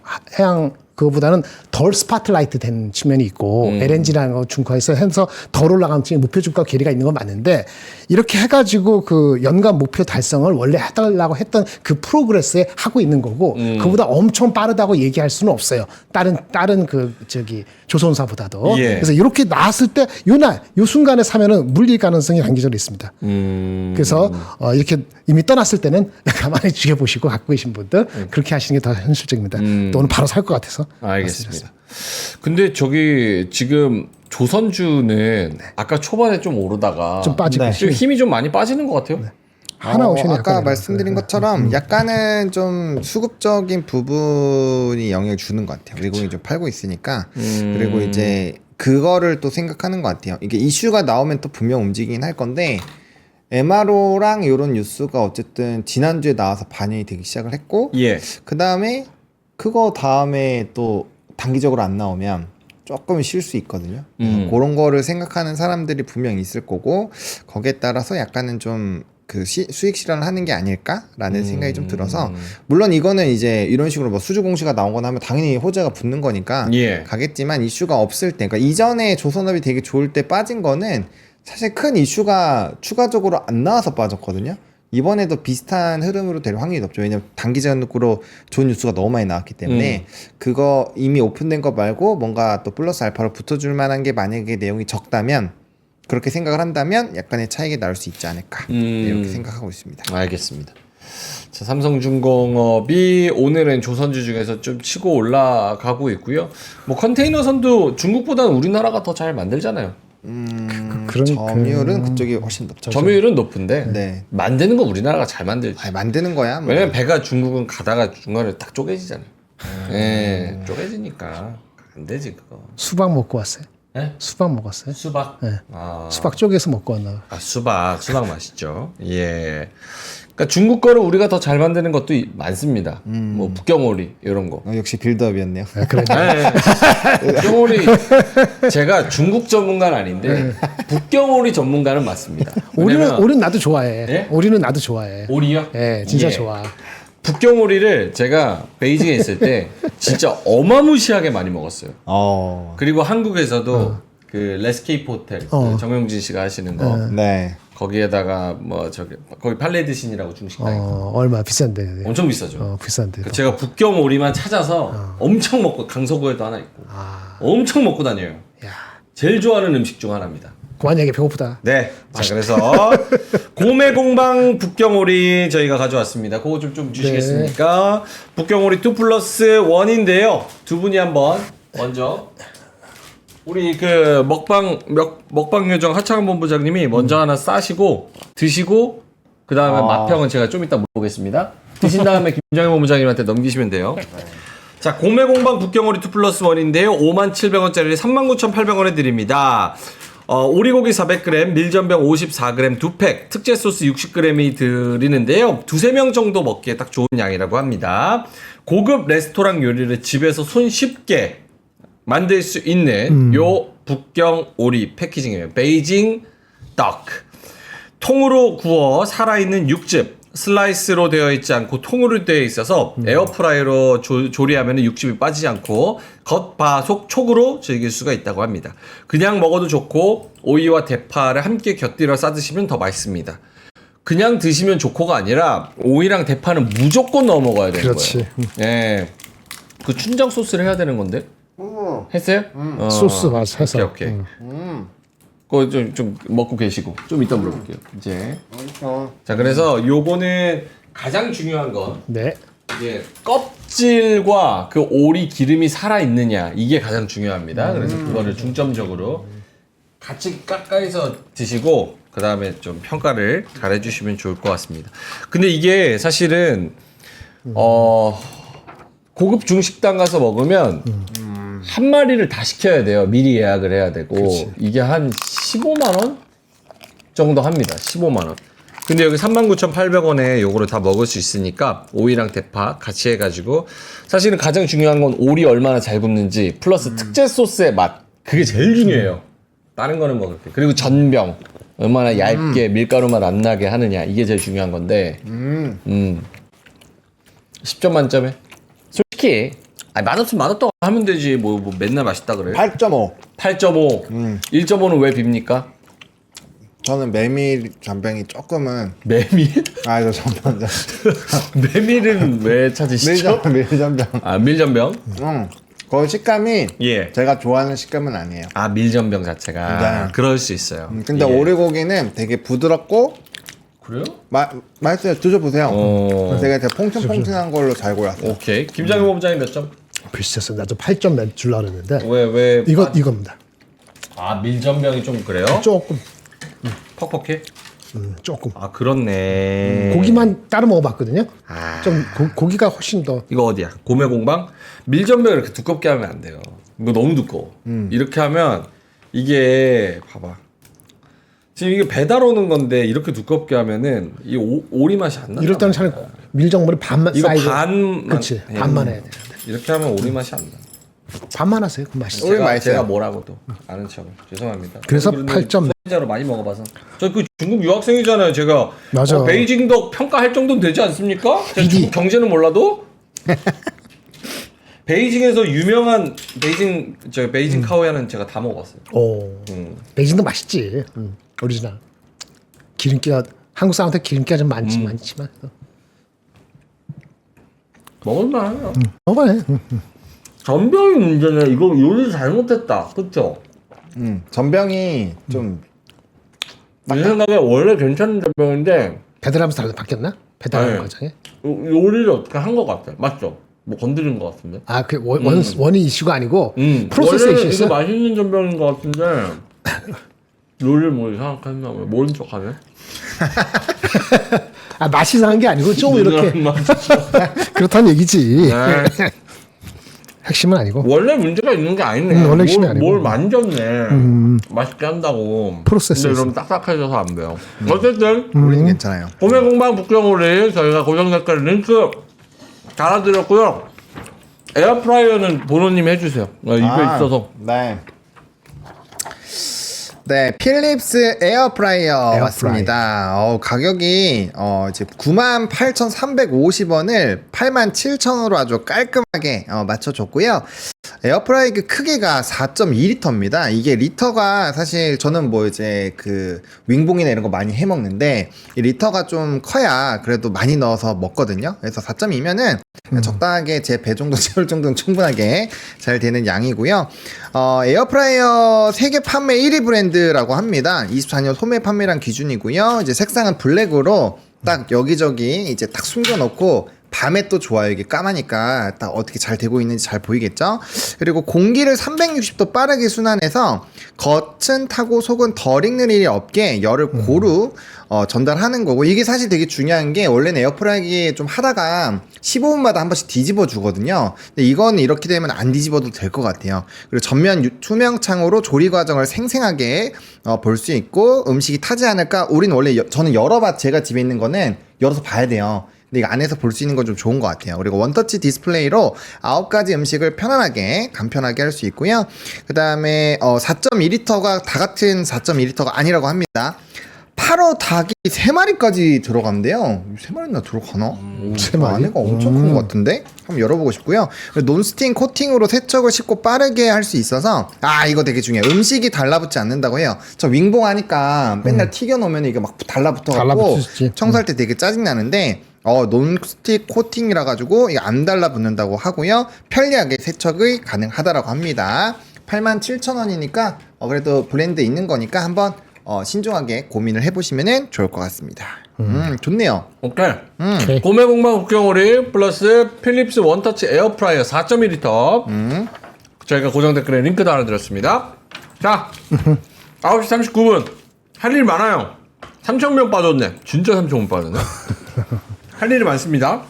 그거보다는 덜 스파트라이트 된 측면이 있고 LNG라는 거 중과에서 해서 덜 올라가는 측면 목표 주가 괴리가 있는 건 맞는데 이렇게 해가지고 그 연간 목표 달성을 원래 해달라고 했던 그 프로그레스에 하고 있는 거고 그보다 엄청 빠르다고 얘기할 수는 없어요. 다른 그 저기 조선사보다도. 예. 그래서 이렇게 나왔을 때 요 순간에 사면은 물릴 가능성이 단기적으로 있습니다. 그래서 이렇게 이미 떠났을 때는 가만히 지켜보시고 갖고 계신 분들 그렇게 하시는 게 더 현실적입니다. 또 오늘 바로 살 것 같아서. 알겠습니다. 근데 저기 지금 조선주는 아까 초반에 좀 오르다가 좀 빠지고 네. 좀 힘이 좀 많이 빠지는 것 같아요. 하나 오션이 아까 약간 말씀드린 것처럼 약간은 좀 수급적인 부분이 영향을 주는 것 같아요. 미국이 좀 팔고 있으니까 그리고 이제 그거를 또 생각하는 것 같아요. 이게 이슈가 나오면 또 분명 움직이긴 할 건데 MRO랑 이런 뉴스가 어쨌든 지난주에 나와서 반영이 되기 시작을 했고 예. 그 다음에 그거 다음에 또 단기적으로 안 나오면 조금 쉴 수 있거든요. 그런 거를 생각하는 사람들이 분명 있을 거고 거기에 따라서 약간은 좀 그 수익 실현을 하는 게 아닐까라는 생각이 좀 들어서 물론 이거는 이제 이런 식으로 뭐 수주 공시가 나오거나 하면 당연히 호재가 붙는 거니까 예. 가겠지만 이슈가 없을 때 그러니까 이전에 조선업이 되게 좋을 때 빠진 거는 사실 큰 이슈가 추가적으로 안 나와서 빠졌거든요. 이번에도 비슷한 흐름으로 될 확률이 높죠. 왜냐면 단기적으로 좋은 뉴스가 너무 많이 나왔기 때문에 그거 이미 오픈된 거 말고 뭔가 또 플러스 알파로 붙어줄 만한 게 만약에 내용이 적다면 그렇게 생각을 한다면 약간의 차이가 나올 수 있지 않을까 이렇게 생각하고 있습니다. 알겠습니다. 자, 삼성중공업이 오늘은 조선주 중에서 좀 치고 올라가고 있고요. 뭐 컨테이너선도 중국보다는 우리나라가 더 잘 만들잖아요. 그런 점유율은 그쪽이 훨씬 높죠. 점유율은 높은데 네. 만드는 건 우리나라가 잘 만들지. 아니, 만드는 거야. 뭐. 왜냐면 배가 중국은 가다가 중간에 딱 쪼개지잖아요. 예, 쪼개지니까 안 되지 그거. 수박 먹고 왔어요. 예? 수박 먹었어요. 수박. 네. 아, 수박 쪽에서 먹고 왔나. 수박 맛있죠. 예. 그러니까 중국 거를 우리가 더 잘 만드는 것도 많습니다. 뭐 북경오리 이런 거. 역시 빌드업이었네요. 그래. 네. 북경오리 제가 중국 전문가는 아닌데 북경오리 전문가는 맞습니다. 오리는 나도 좋아해. 예? 오리는 나도 좋아해. 오리요? 예, 진짜 예. 좋아. 북경오리를 제가 베이징에 있을 때 진짜 어마무시하게 많이 먹었어요. 그리고 한국에서도 그 레스케이프 호텔 그 정영진 씨가 하시는 거 네. 거기에다가 뭐 저기 거기 팔레드신이라고 중식당 얼마 비싼데. 엄청 비싸죠. 비싼데. 제가 북경오리만 찾아서 엄청 먹고 강서구에도 하나 있고 엄청 먹고 다녀요. 야, 제일 좋아하는 음식 중 하나입니다. 그만 얘기 배고프다. 네. 자, 그래서 고메공방 북경오리 저희가 가져왔습니다. 그거 좀 주시겠습니까? 북경오리 2+1인데요. 두 분이 한번 먼저 우리 그 먹방 요정 하창원 본부장님이 먼저 하나 싸시고 드시고 그 다음에 맛평은 제가 좀 이따 물어보겠습니다. 드신 다음에 김정희 본부장님한테 넘기시면 돼요. 자, 고메공방 북경오리 2+1인데요. 57,000원짜리를 39,800원에 드립니다. 오리고기 400g, 밀전병 54g 2팩, 특제 소스 60g이 드리는데요. 두세 명 정도 먹기에 딱 좋은 양이라고 합니다. 고급 레스토랑 요리를 집에서 손쉽게 만들 수 있는 요 북경 오리 패키징이에요. 베이징 떡. 통으로 구워 살아있는 육즙. 슬라이스로 되어 있지 않고 통으로 되어 있어서 에어프라이로 조리하면 육즙이 빠지지 않고 겉바속 촉으로 즐길 수가 있다고 합니다. 그냥 먹어도 좋고 오이와 대파를 함께 곁들여 싸드시면 더 맛있습니다. 그냥 드시면 좋고가 아니라 오이랑 대파는 무조건 넣어 먹어야 되는 그렇지. 거예요. 예. 그 춘장 소스를 해야 되는 건데. 했어요? 소스 맛 해서. 오케이. 그거 좀 먹고 계시고 좀 이따 물어볼게요. 이제. 자, 그래서 요거는 가장 중요한 건 네. 이게 껍질과 그 오리 기름이 살아 있느냐 이게 가장 중요합니다. 그래서 그거를 중점적으로 같이 가까이서 드시고 그 다음에 좀 평가를 잘 해주시면 좋을 것 같습니다. 근데 이게 사실은 고급 중식당 가서 먹으면 한 마리를 다 시켜야 돼요. 미리 예약을 해야 되고. 그치. 이게 한 15만 원 정도 합니다. 15만 원. 근데 여기 39,800원에 요거를 다 먹을 수 있으니까 오이랑 대파 같이 해가지고 사실은 가장 중요한 건 오리 얼마나 잘 굽는지 플러스 특제 소스의 맛. 그게 제일 중요해요. 다른 거는 뭐 그렇게. 그리고 전병. 얼마나 얇게 밀가루 맛 안 나게 하느냐. 이게 제일 중요한 건데. 10점 만점에. 솔직히 아니 맛없으면 맛없다고 하면 되지 뭐 맨날 맛있다 그래. 8.5. 8.5. 1.5는 왜 빕니까? 저는 메밀 전병이 조금은 메밀? 아 이거 전병. 메밀은 왜 찾으시죠? 밀전병. 아 밀전병? 그 식감이 예. 제가 좋아하는 식감은 아니에요. 아 밀전병 자체가 네. 그럴 수 있어요. 근데 예. 오리고기는 되게 부드럽고 그래요? 맛있어요. 드셔보세요. 어. 되게 퐁퐁퐁한 걸로 잘 골랐어요. 오케이. 김장희 본부장님 몇 점? 비슷했어. 나도 8점 낼 줄 알았는데 왜? 이겁니다. 아 밀전병이 좀 그래요? 조금 퍽퍽해? 조금 아 그렇네. 고기만 따로 먹어봤거든요. 아. 좀 고기가 훨씬 더 이거 어디야? 고매공방? 밀전병 이렇게 두껍게 하면 안 돼요. 이거 너무 두꺼워. 이렇게 하면 이게 봐봐. 지금 이게 배달 오는 건데 이렇게 두껍게 하면은 이 오리 맛이 안 나. 이럴 때는 차라리 밀정물이 반만 이거 사이즈 반만. 그렇지 예. 반만 해야 돼. 이렇게 하면 오리 맛이 안 나. 반만 하세요. 그 맛이. 오리 맛있어요. 제가 뭐라고도 아는 척. 죄송합니다. 그래서 그런데 8점. 소비자로 많이 먹어봐서. 저 그 중국 유학생이잖아요. 제가 맞아. 베이징도 평가할 정도는 되지 않습니까? 제가 비디. 중국 경제는 몰라도. 베이징에서 유명한 베이징 카오야는 제가 다 먹어봤어요. 오. 베이징도 맛있지. 오리지널. 기름기가 한국 사람한테 기름기가 좀 많지만 먹을만해요. 먹어봐요. 전병이 문제네. 이거 요리 잘못했다. 그쵸? 전병이 좀 내 생각에 원래 괜찮은 전병인데 배달하면서 다르게 바뀌었나? 배달하는 네. 과정에? 요리를 어떻게 한 것 같아. 맞죠? 뭐 건드린 것 같은데. 아, 그 원이 이슈가 아니고 프로세스 원래 이슈였어. 이거 맛있는 전병인 것 같은데 요리를 뭐 이상하게 했나? 모른 척하네. 아, 맛이 이상한 게 아니고 좀 이렇게 그렇다는 얘기지. 네. 핵심은 아니고. 원래 문제가 있는 게 아니네. 원래 핵심이 아니고. 뭘 만졌네. 맛있게 한다고. 프로세스에서. 근데 그럼 딱딱해져서 안 돼요. 어쨌든 우리는 괜찮아요. 고매공방 북경오리 저희가 고정 댓글 링크 달아드렸고요. 에어프라이어는 보노님이 해주세요. 입에 있어서. 네. 네, 필립스 에어프라이어 맞습니다. 가격이 이제 98,350원을 87,000원으로 아주 깔끔하게 맞춰줬고요. 에어프라이기 크기가 4.2리터입니다. 이게 리터가 사실 저는 뭐 이제 그 윙봉이나 이런 거 많이 해 먹는데 이 리터가 좀 커야 그래도 많이 넣어서 먹거든요. 그래서 4.2면은 적당하게 제 배 정도 채울 정도는 충분하게 잘 되는 양이고요. 에어프라이어 세계 판매 1위 브랜드라고 합니다. 24년 소매 판매량 기준이고요. 이제 색상은 블랙으로 딱 여기저기 이제 딱 숨겨놓고 밤에 또 좋아요. 이게 까마니까 딱 어떻게 잘 되고 있는지 잘 보이겠죠? 그리고 공기를 360도 빠르게 순환해서 겉은 타고 속은 덜 익는 일이 없게 열을 고루 전달하는 거고, 이게 사실 되게 중요한 게 원래는 에어프라이기 좀 하다가 15분마다 한 번씩 뒤집어 주거든요. 근데 이건 이렇게 되면 안 뒤집어도 될 것 같아요. 그리고 전면 투명 창으로 조리 과정을 생생하게 볼 수 있고 음식이 타지 않을까. 우린 원래 저는 열어봐, 제가 집에 있는 거는 열어서 봐야 돼요. 근데 이거 안에서 볼 수 있는 건 좀 좋은 것 같아요. 그리고 원터치 디스플레이로 9가지 음식을 편안하게 간편하게 할 수 있고요. 그 다음에 4.2리터가 다 같은 4.2리터가 아니라고 합니다. 8호 닭이 3마리까지 들어간대요. 3마리나 들어가나? 3마리? 안에가 엄청 큰 것 같은데? 한번 열어보고 싶고요. 논스틱 코팅으로 세척을 쉽고 빠르게 할 수 있어서, 이거 되게 중요해요. 음식이 달라붙지 않는다고 해요. 저 윙봉 하니까 맨날 튀겨놓으면 이게 막 달라붙어갖고 달라붙지. 청소할 때 되게 짜증나는데, 논스틱 코팅이라 가지고 이게 안 달라붙는다고 하고요. 편리하게 세척이 가능하다라고 합니다. 87,000원이니까 그래도 브랜드 있는 거니까 한번 신중하게 고민을 해보시면 좋을 것 같습니다. 좋네요. 오케이. 오케이. 고매공방 북경오리 플러스 필립스 원터치 에어프라이어 4.2리터. 저희가 고정 댓글에 링크 달아드렸습니다. 자, 9시 39분. 할 일 많아요. 3,000명 빠졌네. 진짜 3,000명 빠졌네. 할 일이 많습니다.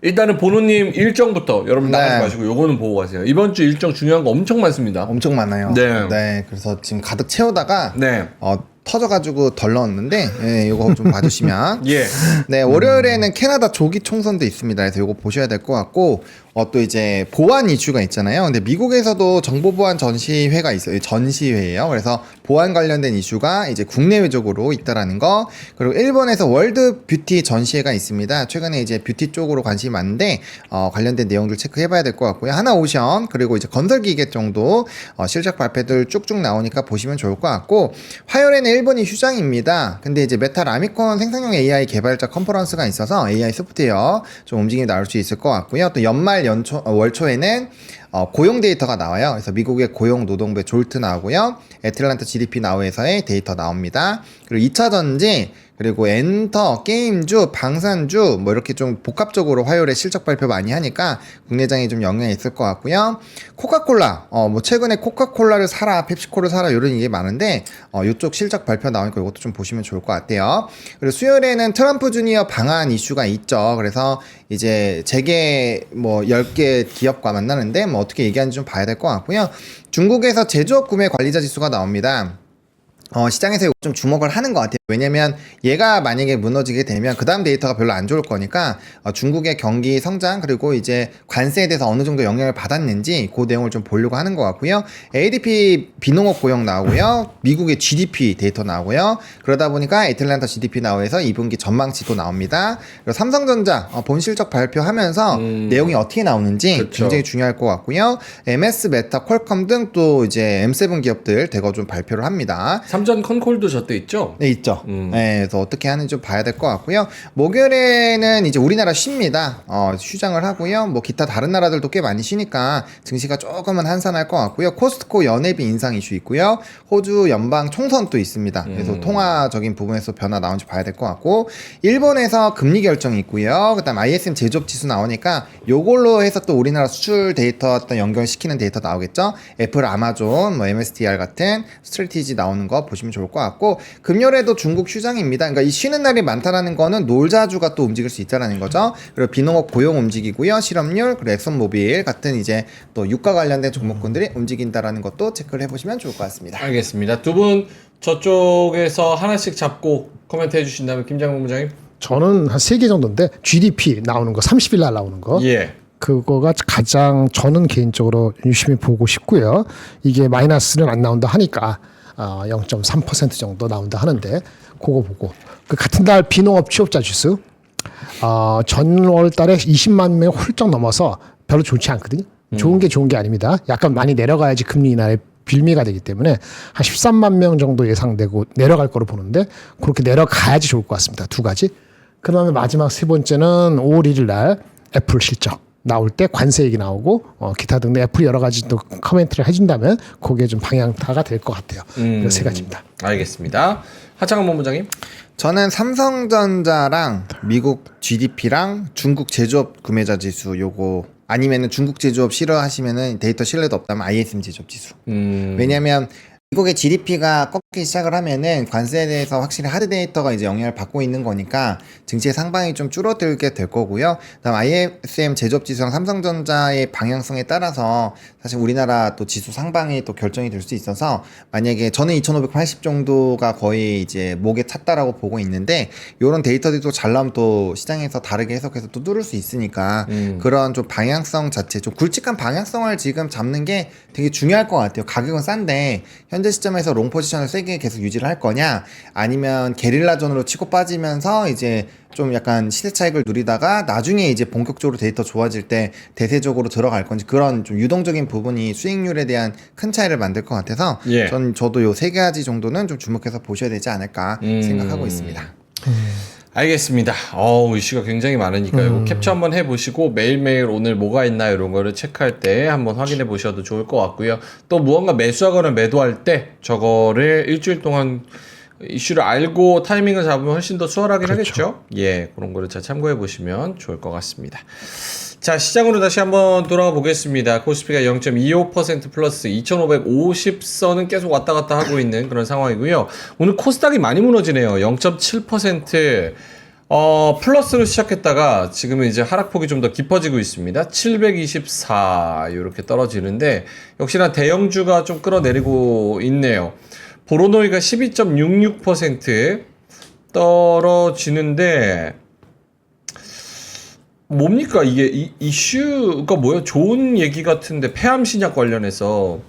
일단은 보노님 일정부터 여러분 나가지 마시고 요거는 보고 가세요. 이번 주 일정 중요한 거 엄청 많습니다. 엄청 많아요. 네. 그래서 지금 가득 채우다가 네. 터져가지고 덜 넣었는데, 요거 좀 봐주시면. 예. 네, 월요일에는 캐나다 조기 총선도 있습니다. 그래서 요거 보셔야 될 것 같고, 또 이제 보안 이슈가 있잖아요. 근데 미국에서도 정보보안 전시회가 있어요. 전시회예요. 그래서 보안 관련된 이슈가 이제 국내외적으로 있다라는 거. 그리고 일본에서 월드 뷰티 전시회가 있습니다. 최근에 이제 뷰티 쪽으로 관심이 많은데 관련된 내용들 체크해봐야 될 것 같고요. 하나오션 그리고 이제 건설기계 정도 실적 발표들 쭉쭉 나오니까 보시면 좋을 것 같고, 화요일에는 일본이 휴장입니다. 근데 이제 메타 라미콘 생성형 AI 개발자 컨퍼런스가 있어서 AI 소프트웨어 좀 움직임이 나올 수 있을 것 같고요. 또 연말 월초에는 고용 데이터가 나와요. 그래서 미국의 고용 노동부의 졸트 나오고요. 애틀란타 GDP 나우에서의 데이터 나옵니다. 그리고 2차 전지, 그리고 엔터, 게임주, 방산주 뭐 이렇게 좀 복합적으로 화요일에 실적 발표 많이 하니까 국내장에 좀 영향이 있을 것 같고요. 코카콜라, 뭐 최근에 코카콜라를 사라, 펩시코를 사라 이런 얘기 많은데 이쪽 실적 발표 나오니까 이것도 좀 보시면 좋을 것 같아요. 그리고 수요일에는 트럼프 주니어 방한 이슈가 있죠. 그래서 이제 재계 뭐 10개 기업과 만나는데 뭐 어떻게 얘기하는지 좀 봐야 될 것 같고요. 중국에서 제조업 구매 관리자 지수가 나옵니다. 시장에서 좀 주목을 하는 것 같아요. 왜냐면 얘가 만약에 무너지게 되면 그 다음 데이터가 별로 안 좋을 거니까 중국의 경기 성장 그리고 이제 관세에 대해서 어느 정도 영향을 받았는지 그 내용을 좀 보려고 하는 것 같고요. ADP 비농업 고용 나오고요. 미국의 GDP 데이터 나오고요. 그러다 보니까 애틀란타 GDP 나오에서 2분기 전망치도 나옵니다. 그리고 삼성전자 본 실적 발표하면서 내용이 어떻게 나오는지 그쵸. 굉장히 중요할 것 같고요. MS, 메타, 퀄컴 등 또 이제 M7 기업들 대거 좀 발표를 합니다. 삼전 컨콜도 저때 있죠? 네, 있죠. 네, 그래서 어떻게 하는지 좀 봐야 될 것 같고요. 목요일에는 이제 우리나라 쉽니다. 휴장을 하고요. 뭐 기타 다른 나라들도 꽤 많이 쉬니까 증시가 조금은 한산할 것 같고요. 코스트코 연회비 인상 이슈 있고요. 호주 연방 총선도 있습니다. 그래서 통화적인 부분에서 변화 나온지 봐야 될 것 같고, 일본에서 금리 결정이 있고요. 그다음 ISM 제조업 지수 나오니까 요걸로 해서 또 우리나라 수출 데이터 어떤 연결시키는 데이터 나오겠죠. 애플, 아마존, 뭐 MSTR 같은 스트래티지 나오는 거 보시면 좋을 것 같고, 금요일에도 중국 휴장입니다. 그러니까 이 쉬는 날이 많다라는 거는 놀자주가 또 움직일 수 있다라는 거죠. 그리고 비농업 고용 움직이고요. 실업률, 그리고 엑슨모빌 같은 이제 또 유가 관련된 종목군들이 움직인다라는 것도 체크를 해보시면 좋을 것 같습니다. 알겠습니다. 두 분 저쪽에서 하나씩 잡고 코멘트 해주신다면 김장문 부장님. 저는 한 3개 정도인데 GDP 나오는 거 30일 날 나오는 거. 예. 그거가 가장 저는 개인적으로 유심히 보고 싶고요. 이게 마이너스는 안 나온다 하니까 0.3% 정도 나온다 하는데 그거 보고, 그 같은 달 비농업 취업자 지수 전월 달에 20만 명 훌쩍 넘어서 별로 좋지 않거든요. 좋은 게 아닙니다. 약간 많이 내려가야지 금리 인하의 빌미가 되기 때문에 한 13만 명 정도 예상되고 내려갈 거로 보는데 그렇게 내려가야지 좋을 것 같습니다. 두 가지. 그다음에 마지막 세 번째는 5월 1일 날 애플 실적 나올 때 관세 얘기 나오고 기타 등등 애플 여러 가지 또 코멘트를 해준다면 그게 좀 방향타가 될 것 같아요. 그 세 가지입니다. 알겠습니다. 하창원 본부장님. 저는 삼성전자랑 미국 GDP랑 중국 제조업 구매자 지수 요거, 아니면은 중국 제조업 싫어하시면은 데이터 신뢰도 없다면 ISM 제조업 지수. 왜냐면 미국의 GDP가 꺾이기 시작을 하면은 관세에 대해서 확실히 하드 데이터가 이제 영향을 받고 있는 거니까 증시의 상방이 좀 줄어들게 될 거고요. 그다음 ISM 제조업 지수랑 삼성전자의 방향성에 따라서 사실 우리나라 또 지수 상방이 또 결정이 될 수 있어서, 만약에 저는 2,580 정도가 거의 이제 목에 찼다라고 보고 있는데, 요런 데이터들이 또 잘 나오면 또 시장에서 다르게 해석해서 또 뚫을 수 있으니까 그런 좀 방향성 자체, 좀 굵직한 방향성을 지금 잡는 게 되게 중요할 것 같아요. 가격은 싼데 현재 시점에서 롱 포지션을 세게 계속 유지를 할 거냐, 아니면 게릴라전으로 치고 빠지면서 이제 좀 약간 시세 차익을 누리다가 나중에 이제 본격적으로 데이터 좋아질 때 대세적으로 들어갈 건지, 그런 좀 유동적인 부분이 수익률에 대한 큰 차이를 만들 것 같아서 예. 저도 요 세 가지 정도는 좀 주목해서 보셔야 되지 않을까 생각하고 있습니다. 알겠습니다. 이슈가 굉장히 많으니까 이거 캡처 한번 해보시고 매일매일 오늘 뭐가 있나 이런 거를 체크할 때 한번 확인해 보셔도 좋을 것 같고요. 또 무언가 매수하거나 매도할 때 저거를 일주일 동안 이슈를 알고 타이밍을 잡으면 훨씬 더 수월하긴 하겠죠. 예, 그런 거를 잘 참고해 보시면 좋을 것 같습니다. 자, 시장으로 다시 한번 돌아가 보겠습니다. 코스피가 0.25% 플러스 2550선은 계속 왔다 갔다 하고 있는 그런 상황이고요. 오늘 코스닥이 많이 무너지네요. 0.7% 플러스로 시작했다가 지금은 이제 하락폭이 좀 더 깊어지고 있습니다. 724 이렇게 떨어지는데 역시나 대형주가 좀 끌어내리고 있네요. 보로노이가 12.66% 떨어지는데 뭡니까 이게 이슈가 뭐예요? 좋은 얘기 같은데 폐암 신약 관련해서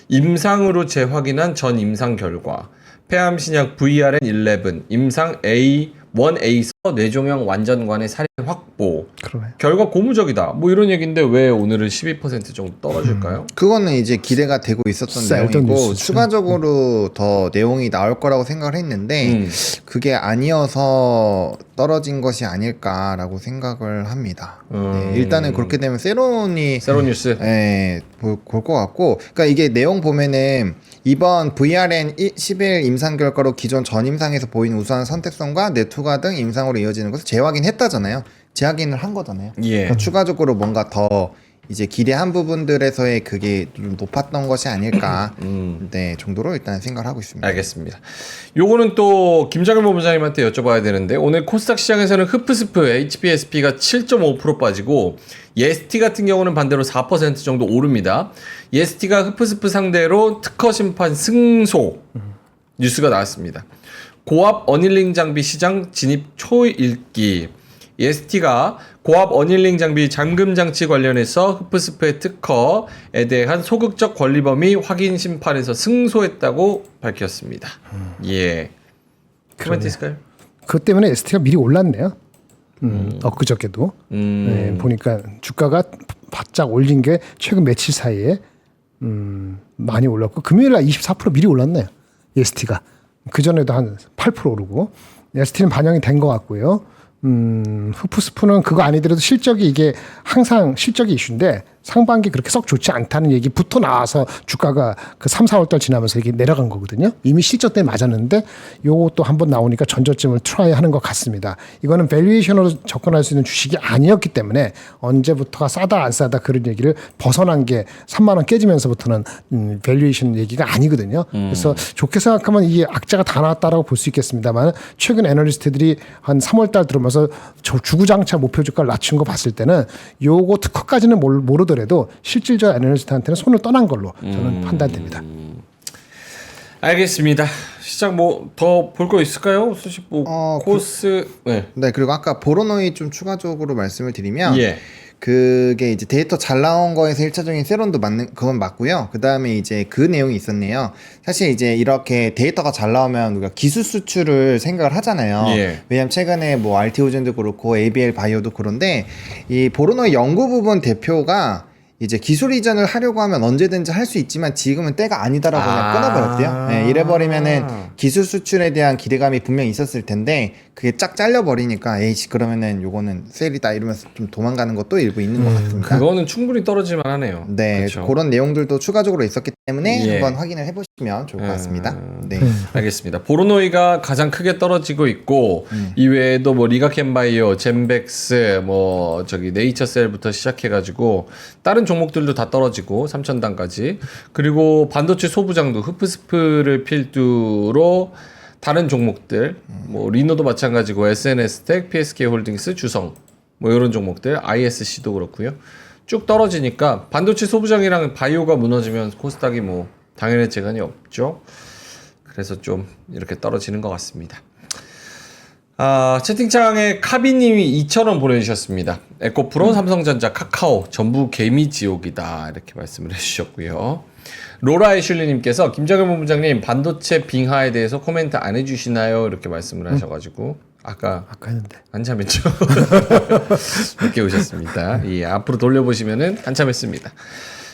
임상으로 재확인한 전 임상 결과 폐암 신약 VRN11 임상 A1A서 뇌종양 완전관의 살인 확보 그러네. 결과 고무적이다 뭐 이런 얘기인데 왜 오늘은 12% 정도 떨어질까요? 그거는 이제 기대가 되고 있었던 쌀던 내용이고 뉴스죠. 추가적으로 더 내용이 나올 거라고 생각을 했는데 그게 아니어서 떨어진 것이 아닐까라고 생각을 합니다. 네, 일단은 그렇게 되면 세론이 세로뉴스 볼 것 같고, 그러니까 이게 내용 보면은 이번 VRN 11 임상 결과로 기존 전 임상에서 보인 우수한 선택성과 뇌투과 등 임상으로 이어지는 것을 재확인했다잖아요. 재확인을 한 거잖아요. 예. 그러니까 추가적으로 뭔가 더 이제 기대한 부분들에서의 그게 좀 높았던 것이 아닐까 네 정도로 일단 생각을 하고 있습니다. 알겠습니다. 요거는 또 김장현 본부장님한테 여쭤봐야 되는데 오늘 코스닥 시장에서는 흡프스프 HPSP가 7.5% 빠지고 예스티 같은 경우는 반대로 4% 정도 오릅니다. 예스티가 흡프스프 상대로 특허 심판 승소 뉴스가 나왔습니다. 고압 어닐링 장비 시장 진입 초읽기 예스티가 고압 어닐링 장비 잠금 장치 관련해서 흡프스프의 특허에 대한 소극적 권리 범위 확인 심판에서 승소했다고 밝혔습니다. 예. 코멘트 있을까요? 그것 때문에 ST가 미리 올랐네요. 엊그저께도 네, 보니까 주가가 바짝 올린 게 최근 며칠 사이에 많이 올랐고 금요일날 24% 미리 올랐네요. ST가 그 전에도 한 8% 오르고 ST는 반영이 된 것 같고요. 흡프스프는 그거 아니더라도 실적이 이게 항상 실적이 이슈인데 상반기 그렇게 썩 좋지 않다는 얘기부터 나와서 주가가 그 3, 4월 달 지나면서 이게 내려간 거거든요. 이미 실적 때문에 맞았는데 요것도 한번 나오니까 전저점을 트라이 하는 것 같습니다. 이거는 밸류에이션으로 접근할 수 있는 주식이 아니었기 때문에 언제부터가 싸다 안 싸다 그런 얘기를 벗어난 게 3만 원 깨지면서부터는 밸류에이션 얘기가 아니거든요. 그래서 좋게 생각하면 이게 악재가 다 나왔다라고 볼 수 있겠습니다만 최근 애널리스트들이 한 3월 달 들어오면서 주구장창 목표 주가를 낮춘 거 봤을 때는 요거 특허까지는 모르더라도 실질적 애널리스트한테는 손을 떠난 걸로 저는 판단됩니다. 알겠습니다. 시장 뭐 더 볼 거 있을까요? 수십 뭐 코스 네. 네, 그리고 아까 보로노이 좀 추가적으로 말씀을 드리면 예. 그게 이제 데이터 잘 나온 거에서 1차적인 세론도 맞는 그건 맞고요. 그다음에 이제 그 내용이 있었네요. 사실 이제 이렇게 데이터가 잘 나오면 우리가 기술 수출을 생각을 하잖아요. 예. 왜냐면 최근에 뭐 RT오젠도 그렇고 ABL 바이오도 그런데 이 보로노이 연구 부분 대표가 이제 기술 이전을 하려고 하면 언제든지 할 수 있지만 지금은 때가 아니다라고 그냥 끊어버렸대요. 네, 이래버리면은 기술 수출에 대한 기대감이 분명히 있었을 텐데 그게 쫙 잘려버리니까 에이씨 그러면은 요거는 셀이다 이러면서 좀 도망가는 것도 일부 있는 것 같습니다. 그거는 충분히 떨어질만 하네요. 네, 그렇죠. 그런 내용들도 추가적으로 있었기 때문에 예. 한번 확인을 해보시면 좋을 것 같습니다. 네. 알겠습니다. 보로노이가 가장 크게 떨어지고 있고 이외에도 뭐 리가켄바이오, 젠백스, 뭐 저기 네이처셀부터 시작해가지고 다른 종목들도 다 떨어지고 3,000단까지 그리고 반도체 소부장도 흡프스프를 필두로 다른 종목들 뭐 리노도 마찬가지고 SNS텍, PSK홀딩스, 주성 뭐 이런 종목들 ISC도 그렇고요. 쭉 떨어지니까 반도체 소부장이랑 바이오가 무너지면 코스닥이 뭐 당연히 재간이 없죠. 그래서 좀 이렇게 떨어지는 것 같습니다. 채팅창에 카비님이 2,000원 보내주셨습니다. 에코프로, 삼성전자, 카카오 전부 개미 지옥이다 이렇게 말씀을 해주셨고요. 로라 애슐리님께서 김정현 본부장님 반도체 빙하에 대해서 코멘트 안 해주시나요? 이렇게 말씀을 하셔가지고 아까 했는데 한참 했죠. 늦게 오셨습니다. 예, 앞으로 돌려보시면은 한참 했습니다.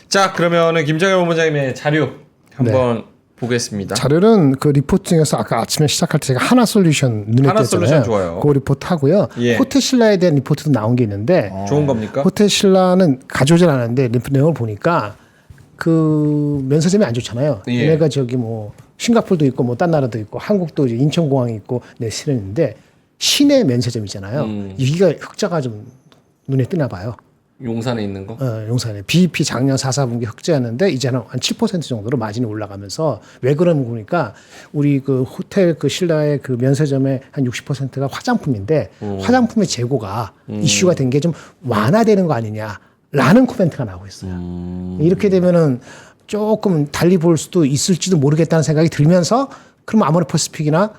자, 그러면은 김정현 본부장님의 자료 한번 보겠습니다. 자료는 그 리포트 중에서 아까 아침에 시작할 때 제가 하나솔루션 눈에 띄었잖아요. 하나솔루션 좋아요. 그 리포트 하고요. 예. 호텔신라에 대한 리포트도 나온 게 있는데 좋은 겁니까? 호텔신라는 가져오질 않았는데 내용을 보니까 그 면세점이 안 좋잖아요. 예. 얘네가 저기 뭐 싱가포르도 있고 뭐 딴 나라도 있고 한국도 이제 인천공항이 있고 내 실현인데 시내 면세점이잖아요. 여기가 흑자가 좀 눈에 띄나 봐요. 용산에 있는 거? 용산에 BEP 작년 4, 4분기 흑자였는데 이제는 한 7% 정도로 마진이 올라가면서 왜 그러는 거니까 우리 그 호텔 그 신라의 그 면세점의 한 60%가 화장품인데 화장품의 재고가 이슈가 된 게 좀 완화되는 거 아니냐라는 코멘트가 나오고 있어요. 이렇게 되면은 조금 달리 볼 수도 있을지도 모르겠다는 생각이 들면서 그럼 아모레퍼시픽이나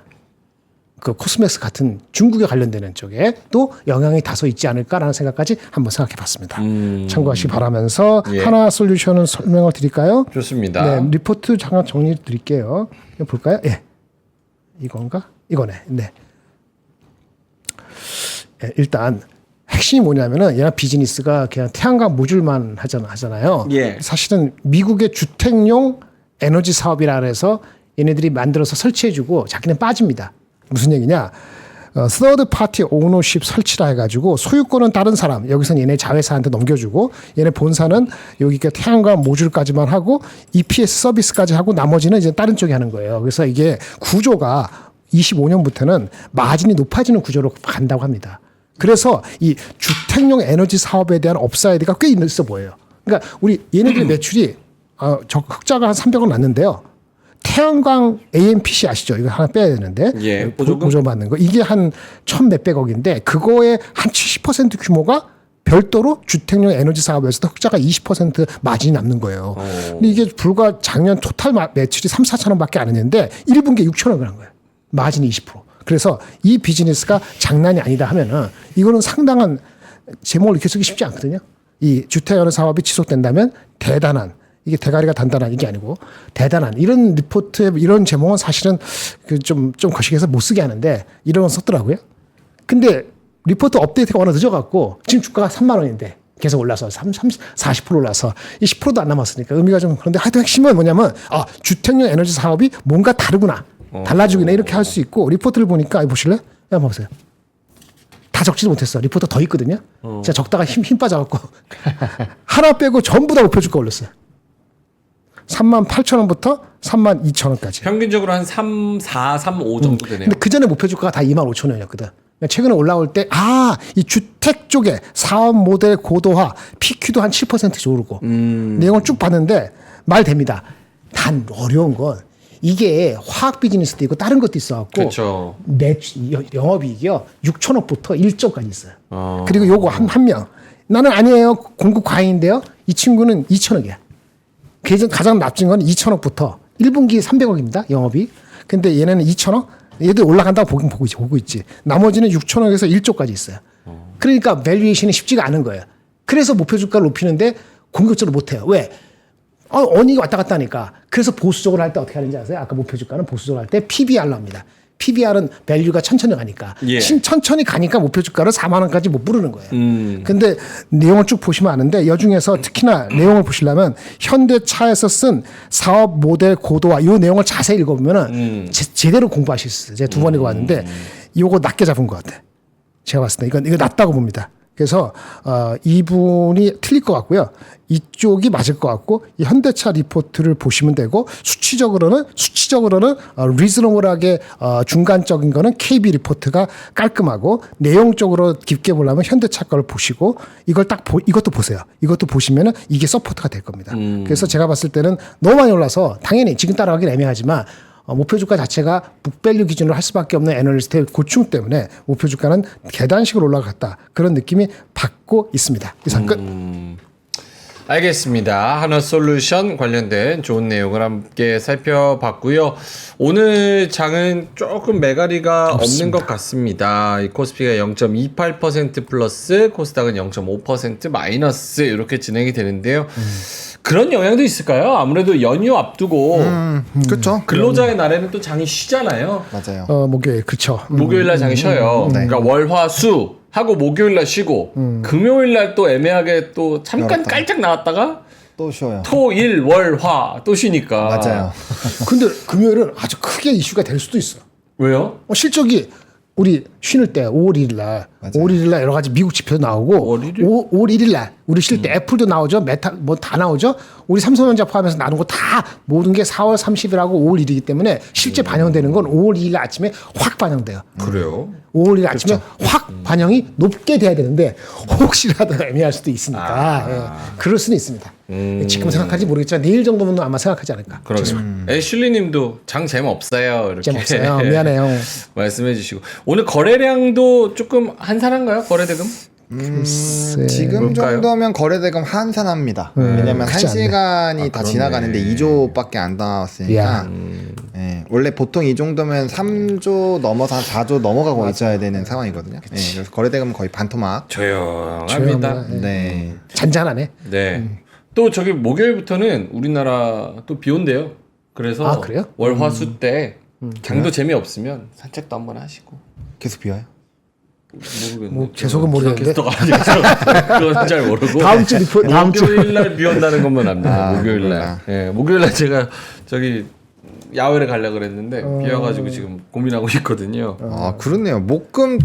그 코스맥스 같은 중국에 관련되는 쪽에 또 영향이 다소 있지 않을까라는 생각까지 한번 생각해 봤습니다. 참고하시기 바라면서 예. 하나 솔루션은 설명을 드릴까요? 좋습니다. 네, 리포트 잠깐 정리 드릴게요. 이거 볼까요? 예. 이건가? 이거네. 네. 예, 일단 핵심이 뭐냐면은 얘가 비즈니스가 그냥 태양광 모듈만 하잖아요. 예. 사실은 미국의 주택용 에너지 사업이라 해서 얘네들이 만들어서 설치해주고 자기는 빠집니다. 무슨 얘기냐? 서드 파티 오너십 설치라 해가지고 소유권은 다른 사람, 여기서는 얘네 자회사한테 넘겨주고 얘네 본사는 여기 태양광 모듈까지만 하고 EPS 서비스까지 하고 나머지는 이제 다른 쪽이 하는 거예요. 그래서 이게 구조가 25년부터는 마진이 높아지는 구조로 간다고 합니다. 그래서 이 주택용 에너지 사업에 대한 업사이드가 꽤 있어 보여요. 그러니까 우리 얘네들의 매출이 흑자가 한 300원 났는데요. 태양광 AMPC 아시죠? 이거 하나 빼야 되는데 예, 보조 받는 거 이게 한 1,몇백억인데 그거의 한 70% 규모가 별도로 주택용 에너지 사업에서도 흑자가 20% 마진이 남는 거예요. 근데 이게 불과 작년 토탈 매출이 3, 4천 원밖에 안 했는데 1분기에 6천 원을 한 거예요. 마진이 20%. 그래서 이 비즈니스가 장난이 아니다 하면은 이거는 상당한 제목을 이렇게 쓰기 쉽지 않거든요. 이 주택에너지 사업이 지속된다면 대단한 이게 대가리가 단단한 이게 아니고 대단한 이런 리포트에 이런 제목은 사실은 좀 거시기해서 못 쓰게 하는데 이런 건 썼더라고요. 근데 리포트 업데이트가 워낙 늦어갖고 지금 주가가 3만 원인데 계속 올라서 40% 올라서 이 10%도 안 남았으니까 의미가 좀 그런데 하여튼 핵심은 뭐냐면 주택용 에너지 사업이 뭔가 다르구나 달라지구나 이렇게 할 수 있고 리포트를 보니까 보실래요? 한번 보세요. 다 적지도 못했어. 리포트 더 있거든요. 제가 적다가 힘 빠져갖고 하나 빼고 전부 다 목표 주가 올렸어요. 38,000원부터 32,000원까지. 평균적으로 한 3, 4, 3, 5 정도 되네요. 근데 그 전에 목표 주가가 다 25,000원이었거든. 최근에 올라올 때, 이 주택 쪽에 사업 모델 고도화, PQ도 한 7%씩 오르고, 내용을 쭉 봤는데, 말 됩니다. 단 어려운 건, 이게 화학 비즈니스도 있고, 다른 것도 있어갖고, 그렇죠. 영업이익이요, 6천억부터 1조까지 있어요. 그리고 요거 한 명. 나는 아니에요. 공급 과잉인데요. 이 친구는 2천억이야. 가장 납진 건 2천억부터 1분기 300억입니다. 영업이. 근데 얘네는 2천억? 얘들 올라간다고 보고 있지. 나머지는 6천억에서 1조까지 있어요. 그러니까 밸류에이션이 쉽지가 않은 거예요. 그래서 목표 주가를 높이는데 공격적으로 못해요. 왜? 어닝이 왔다 갔다 하니까. 그래서 보수적으로 할 때 어떻게 하는지 아세요? 아까 목표 주가는 보수적으로 할 때 PBR로 합니다. PBR은 밸류가 천천히 가니까. 예. 천천히 가니까 목표 주가를 4만 원까지 못 부르는 거예요. 근데 내용을 쭉 보시면 아는데 여중에서 특히나 내용을 보시려면 현대차에서 쓴 사업 모델 고도화 이 내용을 자세히 읽어보면은 제대로 공부하실 수 있어요. 제가 두 번 읽어봤는데 이거 낮게 잡은 것 같아. 제가 봤을 때 이거 낮다고 봅니다. 그래서 이분이 틀릴 것 같고요. 이쪽이 맞을 것 같고 이 현대차 리포트를 보시면 되고 수치적으로는 리즈너블하게 중간적인 거는 KB 리포트가 깔끔하고 내용적으로 깊게 보려면 현대차 거를 보시고 이걸 이것도 보세요. 이것도 보시면은 이게 서포트가 될 겁니다. 그래서 제가 봤을 때는 너무 많이 올라서 당연히 지금 따라가기는 애매하지만 목표 주가 자체가 북밸류 기준으로 할 수밖에 없는 애널리스트의 고충 때문에 목표 주가는 계단식으로 올라갔다. 그런 느낌이 받고 있습니다. 이상 끝. 알겠습니다. 하나솔루션 관련된 좋은 내용을 함께 살펴봤고요. 오늘 장은 조금 매가리가 없는 것 같습니다. 이 코스피가 0.28% 플러스, 코스닥은 0.5% 마이너스 이렇게 진행이 되는데요. 그런 영향도 있을까요? 아무래도 연휴 앞두고 그렇죠. 근로자의 날에는 또 장이 쉬잖아요. 맞아요. 목요일 그렇죠. 목요일 날 장이 쉬어요. 그러니까 월화수 하고 목요일 날 쉬고 금요일 날 또 애매하게 또 잠깐 열었다가. 깔짝 나왔다가 또 쉬어요. 토, 일, 월, 화 또 쉬니까. 맞아요. 근데 금요일은 아주 크게 이슈가 될 수도 있어. 왜요? 실적이 우리 쉬는 때 5월 1일 날, 5월 1일 날 여러 가지 미국 지표도 나오고 5월 1일 날 우리 쉴 때 애플도 나오죠. 메타 뭐 다 나오죠. 우리 삼성전자 포함해서 나오는 거 다 모든 게 4월 30일하고 5월 1일이기 때문에 실제 반영되는 건 5월 2일 아침에 확 반영돼요. 그래요? 5월 1일 아침에 확 반영이 높게 돼야 되는데 혹시라도 애매할 수도 있으니까 예, 그럴 수는 있습니다. 지금 생각하지 모르겠지만 내일 정도면 아마 생각하지 않을까. 그러게요. 애슐리님도 장 재미없어요. 이렇게 재미없어요. 미안해요. 말씀해 주시고 오늘 거래량도 조금 한산한가요? 거래대금? 지금 뭘까요? 정도면 거래대금 한산합니다. 왜냐면 그렇지 않네. 1시간이 다 그렇네. 지나가는데 2조밖에 안 나왔으니까 야. 예, 원래 보통 이 정도면 3조 넘어서 한 4조 넘어가고 있어야 되는 상황이거든요. 네, 그래서 거래대금은 거의 반토막. 조용합니다. 네. 잔잔하네. 네. 또 저기 목요일부터는 우리나라 또 비 온대요. 그래서 아, 그래요? 월화수 때 강도 재미없으면 산책도 한번 하시고. 계속 비와요? 모르겠네. 뭐 계속은 모르겠는데. 그건 잘 모르고. 다음 주 리포트 다음 주 목요일 날 비 온다는 것만 압니다. 목요일 날. 몰라. 예, 목요일 날 제가 저기 야외를 가려고 그랬는데 비 와가지고 지금 고민하고 있거든요. 아 그렇네요. 목금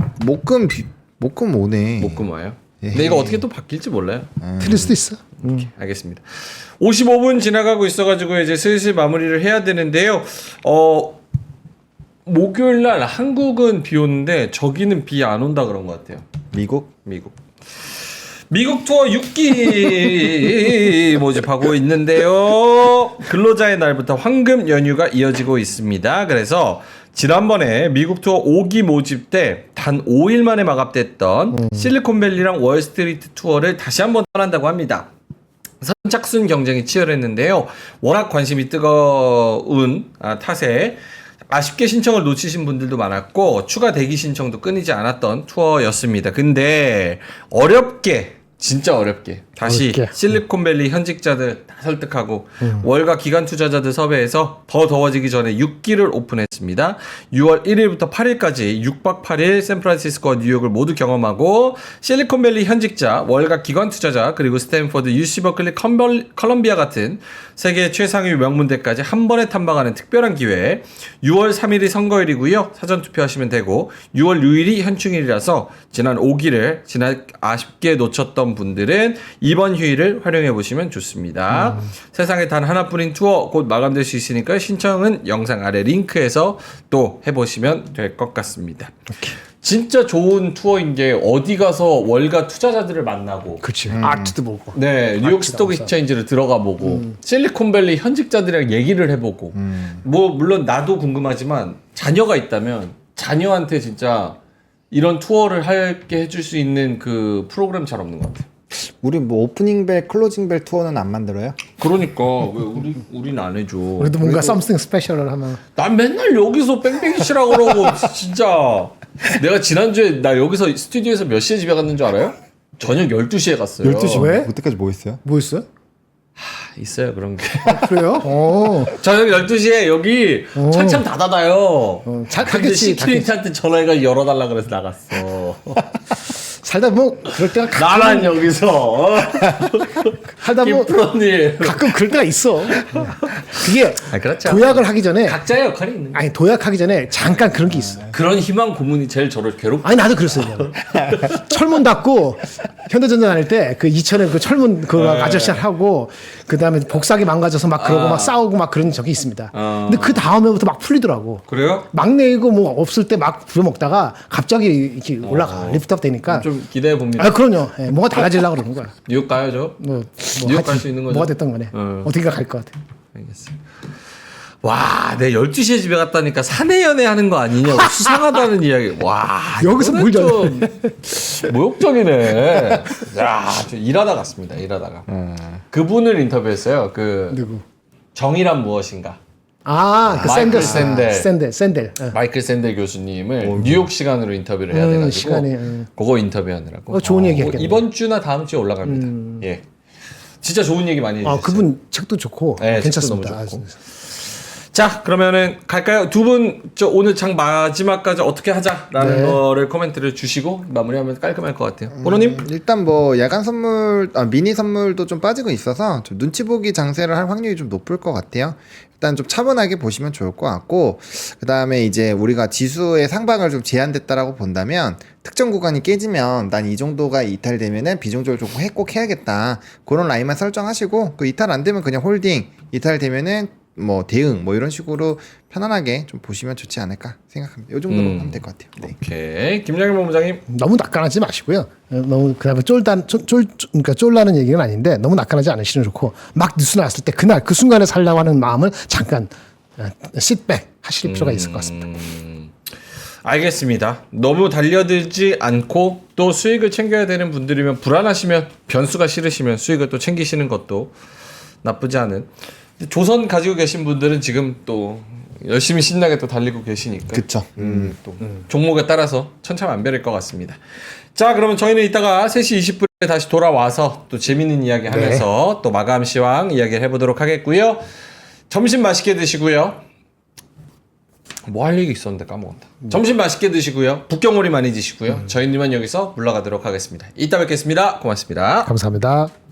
오네. 목금 와요. 근데 이거 어떻게 또 바뀔지 몰라요. 틀릴 수도 있어. 알겠습니다. 55분 지나가고 있어가지고 이제 슬슬 마무리를 해야 되는데요. 목요일 날 한국은 비 오는데 저기는 비 안 온다 그런 것 같아요. 미국? 미국 투어 6기 모집하고 있는데요. 근로자의 날부터 황금 연휴가 이어지고 있습니다. 그래서 지난번에 미국 투어 5기 모집 때 단 5일 만에 마감됐던 실리콘밸리랑 월스트리트 투어를 다시 한번 떠난다고 합니다. 선착순 경쟁이 치열했는데요. 워낙 관심이 뜨거운 탓에 아쉽게 신청을 놓치신 분들도 많았고 추가 대기 신청도 끊이지 않았던 투어였습니다. 근데 진짜 어렵게 다시 실리콘밸리 현직자들 다 설득하고 월가 기관 투자자들 섭외해서 더 더워지기 전에 6기를 오픈했습니다. 6월 1일부터 8일까지 6박 8일 샌프란시스코와 뉴욕을 모두 경험하고 실리콘밸리 현직자, 월가 기관 투자자, 그리고 스탠퍼드, UC 버클리, 컬럼비아 같은 세계 최상위 명문대까지 한 번에 탐방하는 특별한 기회. 6월 3일이 선거일이고요. 사전 투표하시면 되고 6월 6일이 현충일이라서 지난 5기를 아쉽게 놓쳤던 분들은 이번 휴일을 활용해 보시면 좋습니다. 세상에 단 하나뿐인 투어 곧 마감될 수 있으니까 신청은 영상 아래 링크에서 또 해보시면 될 것 같습니다. 진짜 좋은 투어인 게 어디 가서 월가 투자자들을 만나고 그렇지. 아트도 보고. 네, 뉴욕 스톡 익스체인지를 들어가 보고 실리콘밸리 현직자들이랑 얘기를 해보고 뭐 물론 나도 궁금하지만 자녀가 있다면 자녀한테 진짜 이런 투어를 하게 해줄 수 있는 그 프로그램 잘 없는 것 같아요. 우리 뭐 오프닝벨, 클로징벨 투어는 안 만들어요? 그러니까 왜 우리는 안 해줘? 그래도 뭔가 something 스페셜을 하면. 난 맨날 여기서 뺑뺑이 치라 그러고 진짜 내가 지난주에 나 여기서 스튜디오에서 몇 시에 집에 갔는 줄 알아요? 저녁 12시에 갔어요. 12시 왜? 그때까지 뭐 했어요? 뭐 있어요? 있어요 그런 게. 그래요? 저녁 12시에 여기 창참 다 닫아요. 근데 닫겠지, 시큐리티한테 전화해가 열어달라 그래서 나갔어. 살다 보면 그럴 때가 나란 여기서 살다 보면 김프로님 가끔 그럴 때가 있어. 그게 그렇죠. 도약을 하기 전에 각자의 역할이 있는 거야. 아니 도약하기 전에 잠깐 그런 게 있어. 그런 희망 고문이 제일 저를 괴롭혀. 아니 나도 그랬어요. 철문 닫고 현대전쟁 다닐 때 그 이천에 그 철문 그 아저씨 하고 그 다음에 복사기 망가져서 막 그러고 막 싸우고 막 그런 적이 있습니다. 근데 그 다음에부터 막 풀리더라고. 그래요? 막내이고 뭐 없을 때 막 부려먹다가 갑자기 이렇게 올라가 리프트업 되니까. 좀 기대해 봅니다. 아 그럼요. 예, 뭐가 달라지려고 그러는 거야. 뉴욕 가야죠. 뉴욕 갈 수 있는 거죠. 뭐가 됐던 거네. 어디가 갈 것 같아. 알겠어요. 와, 내 12시에 집에 갔다니까 사내 연애 하는 거 아니냐고 수상하다는 이야기. 와, 여기서 뭘 좀 모욕적이네. 야, 저 일하다 갔습니다. 일하다가. 그분을 인터뷰했어요. 그 누구? 정의란 무엇인가? 그 마이클 샌델. 마이클 샌델 교수님을 뉴욕 시간으로 인터뷰를 해야 돼가지고 시간이, 그거 인터뷰하느라고. 좋은 얘기 했겠네. 이번 주나 다음 주에 올라갑니다. 예, 진짜 좋은 얘기 많이 해주셨어요. 그분 책도 좋고 네, 괜찮습니다. 책도 너무 좋고. 자, 그러면은 갈까요? 두 분 저 오늘 장 마지막까지 어떻게 하자라는 거를 코멘트를 주시고 마무리하면 깔끔할 것 같아요. 보로님? 일단 뭐 야간 선물, 미니 선물도 좀 빠지고 있어서 좀 눈치 보기 장세를 할 확률이 좀 높을 것 같아요. 일단 좀 차분하게 보시면 좋을 것 같고, 그 다음에 이제 우리가 지수의 상방을 좀 제한됐다라고 본다면 특정 구간이 깨지면 난 이 정도가 이탈되면은 비중조절 조금 꼭 해야겠다, 그런 라인만 설정하시고, 그 이탈 안 되면 그냥 홀딩, 이탈되면은 뭐 대응 뭐 이런 식으로 편안하게 좀 보시면 좋지 않을까 생각합니다. 이 정도로 하면 될 것 같아요. 네. 오케이. 김영일 본부장님. 너무 낙관하지 마시고요. 너무 그다음에 그러니까 쫄라는 얘기는 아닌데 너무 낙관하지 않으시면 좋고, 막 뉴스 나왔을 때 그날 그 순간에 살려고 하는 마음을 잠깐 sit-back 하실 필요가 있을 것 같습니다. 알겠습니다. 너무 달려들지 않고 또 수익을 챙겨야 되는 분들이면, 불안하시면, 변수가 싫으시면 수익을 또 챙기시는 것도 나쁘지 않은. 조선 가지고 계신 분들은 지금 또 열심히 신나게 또 달리고 계시니까. 그쵸. 또 종목에 따라서 천차만별일 것 같습니다. 자, 그러면 저희는 이따가 3시 20분에 다시 돌아와서 또 재밌는 이야기 하면서 또 마감 시황 이야기를 해보도록 하겠고요. 점심 맛있게 드시고요. 뭐 할 얘기 있었는데 까먹었다. 점심 맛있게 드시고요. 북경오리 많이 드시고요. 저희는 여기서 물러가도록 하겠습니다. 이따 뵙겠습니다. 고맙습니다. 감사합니다.